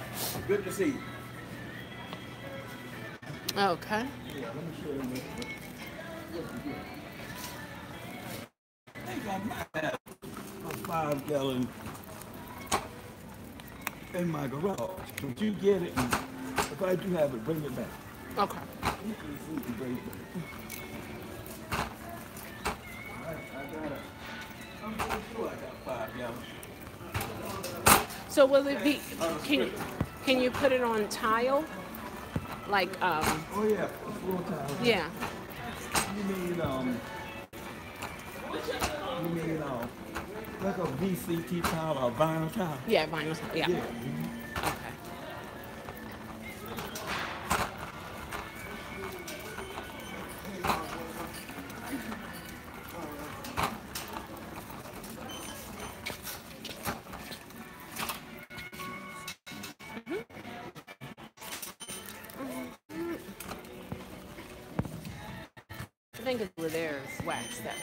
Good to see you. Okay. Yeah, let me show you what you get. I think I might have a 5-gallon in my garage. But you get it, and if I do have it, bring it back. Okay. You can see and bring it back. I'm pretty sure I got 5 gallons. So will it be, can you put it on tile? Like, Oh yeah, floor tile. yeah. You mean VCT tile or vinyl tile? Yeah, vinyl tile. Yeah. Yeah. Okay. I think it's over there is wax that.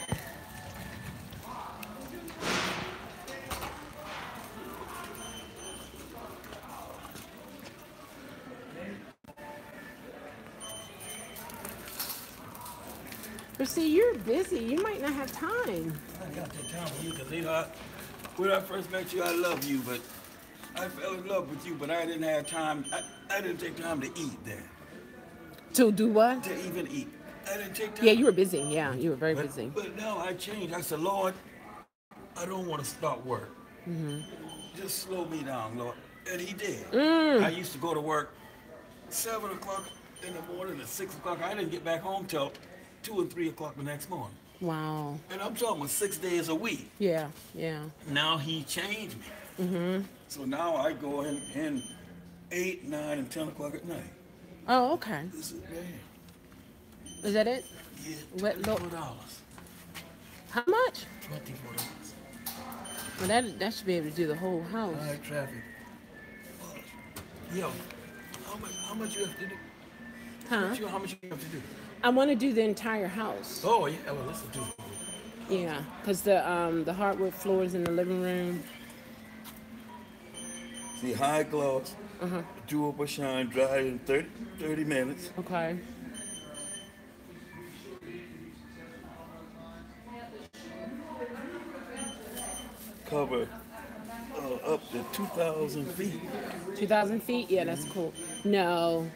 But see, you're busy. You might not have time. I got that time for you because, you know, when I first met you, I loved you, but I fell in love with you, but I didn't have time. I didn't take time to eat then. To do what? To even eat. I didn't take time. Yeah, you were busy. Yeah, you were very busy. But now I changed. I said, Lord, I don't want to start work. Just slow me down, Lord. And he did. I used to go to work 7 o'clock in the morning and 6 o'clock. I didn't get back home till 2 and 3 o'clock the next morning. Wow. And I'm talking about 6 days a week. Yeah, yeah. Now he changed me. So now I go in 8, 9, and 10 o'clock at night. Oh, okay. This is bad. Is that it? Yeah, What, $24. How much? $24. Well, that should be able to do the whole house. All right, traffic. Yo, how much you have to do? Huh? How much you have to do? I want to do the entire house. Oh, yeah, well, let's do it. Yeah, because the hardwood floors in the living room. See, high gloss, doable shine, dry in 30 minutes. Okay. Cover up to 2,000 feet. 2,000 feet? Yeah, that's cool. No.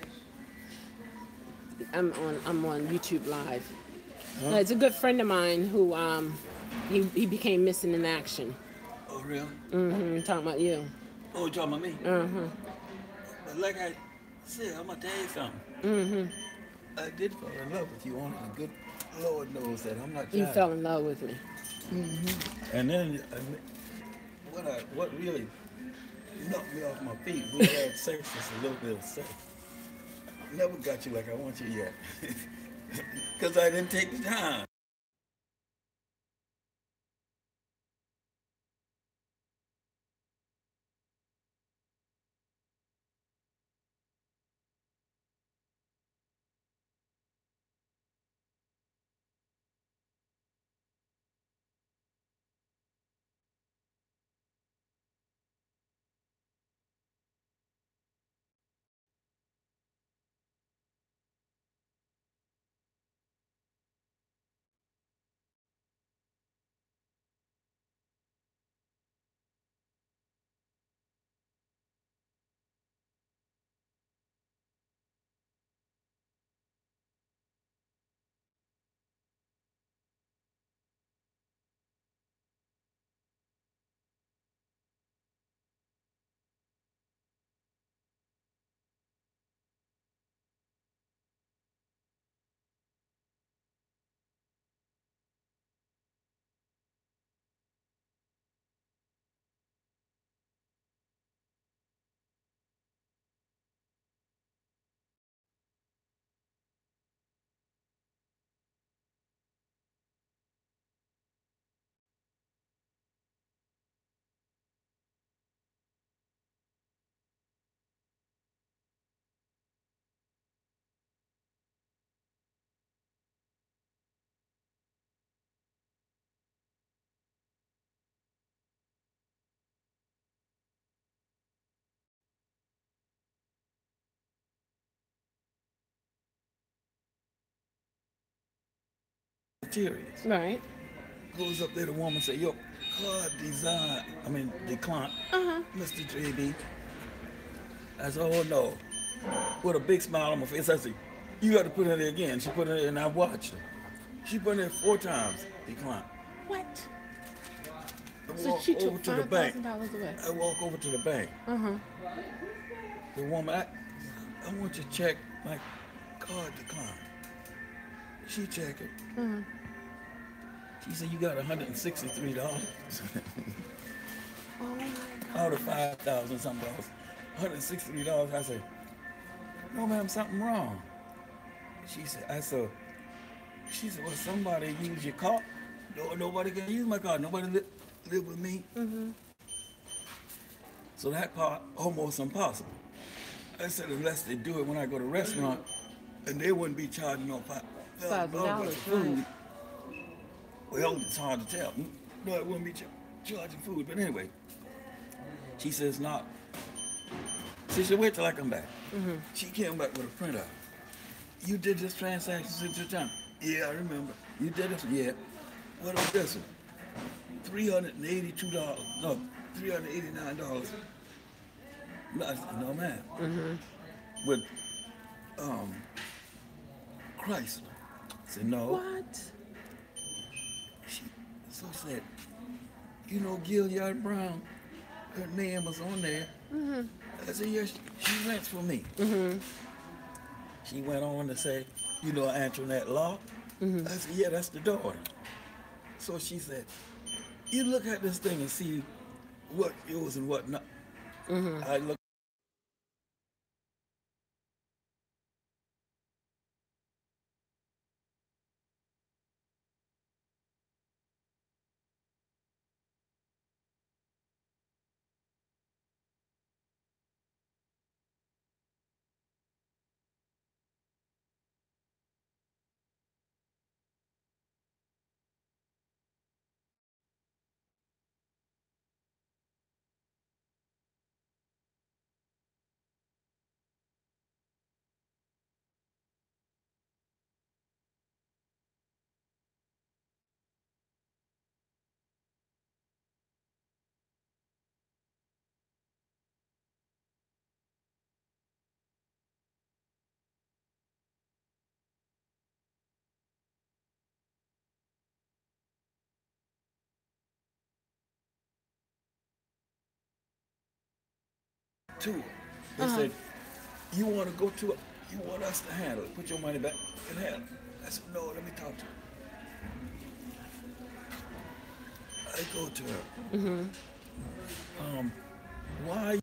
I'm on YouTube Live. No, it's a good friend of mine who he became missing in action. Oh, really? Talking about you. Oh, you talking about me? But like I said, I'm going to tell you something. I did fall in love with you, only the good Lord knows that. I'm not trying. You fell in love with me. And then what really knocked me off my feet, we had sex, just a little bit of sex. Never got you like I want you yet. Because I didn't take the time. Materials. Right. Goes up there, the woman say, yo, car decline, Mr. JB. I said, oh no. With a big smile on my face, I said, you got to put it in there again. She put it in there and I watched her. She put it in 4 times, decline. What? I So walk she over took to the bank. $5,000 away. I walk over to the bank. The woman, I want you to check my card decline. She checked it. She said, you got $163. out of 5,000 something dollars, $163. I said, no, ma'am, something wrong. She said, well, somebody used your car. No, nobody can use my car. Nobody live with me. So that part almost impossible. I said, unless they do it when I go to a restaurant, and they wouldn't be charging no $5 for food. Well, it's hard to tell. No, it wouldn't be charging food. But anyway, she says, not. She said, wait till I come back. She came back with a printout. You did this transaction 6 times. Yeah, I remember. You did it? Yeah. What was this one? $382. No, $389. No, man. With Chrysler. I said, no. What? She said, you know Gilliard Brown? Her name was on there. I said, yes, she rents for me. She went on to say, you know Antoinette Law? I said, yeah, that's the daughter. So she said, you look at this thing and see what yours and what not. I looked. To her. They said, you want to go to it? You want us to handle it? Put your money back and handle it. I said, no, let me talk to her. I go to her. Why?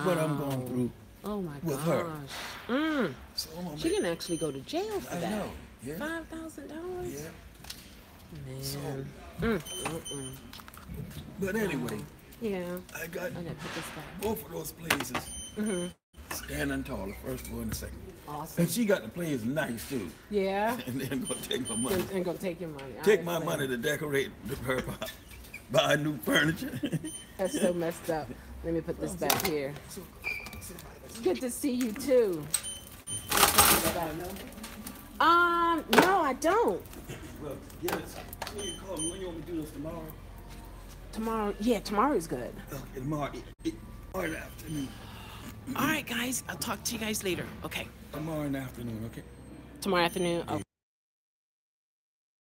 What I'm going through Oh my with gosh. her. So I'm gonna She make- can actually go to jail for I that. know. Yeah. $5,000? Yeah. Man. So, but anyway, Yeah. I got I'm gonna put this back. both of those places standing tall, the first one and the second. Awesome. And she got the place nice too. Yeah. And then gonna take my money. And gonna take your money. Take my Honestly. money to decorate her buy new furniture. That's so messed up. Let me put this back here. Good to see you too. No, I don't. Well, yes. When you call me, when you want me to do this tomorrow? Tomorrow, yeah, tomorrow is good. Okay, tomorrow in the afternoon. All right, guys, I'll talk to you guys later. Okay. Tomorrow in the afternoon, okay? Tomorrow afternoon. Okay.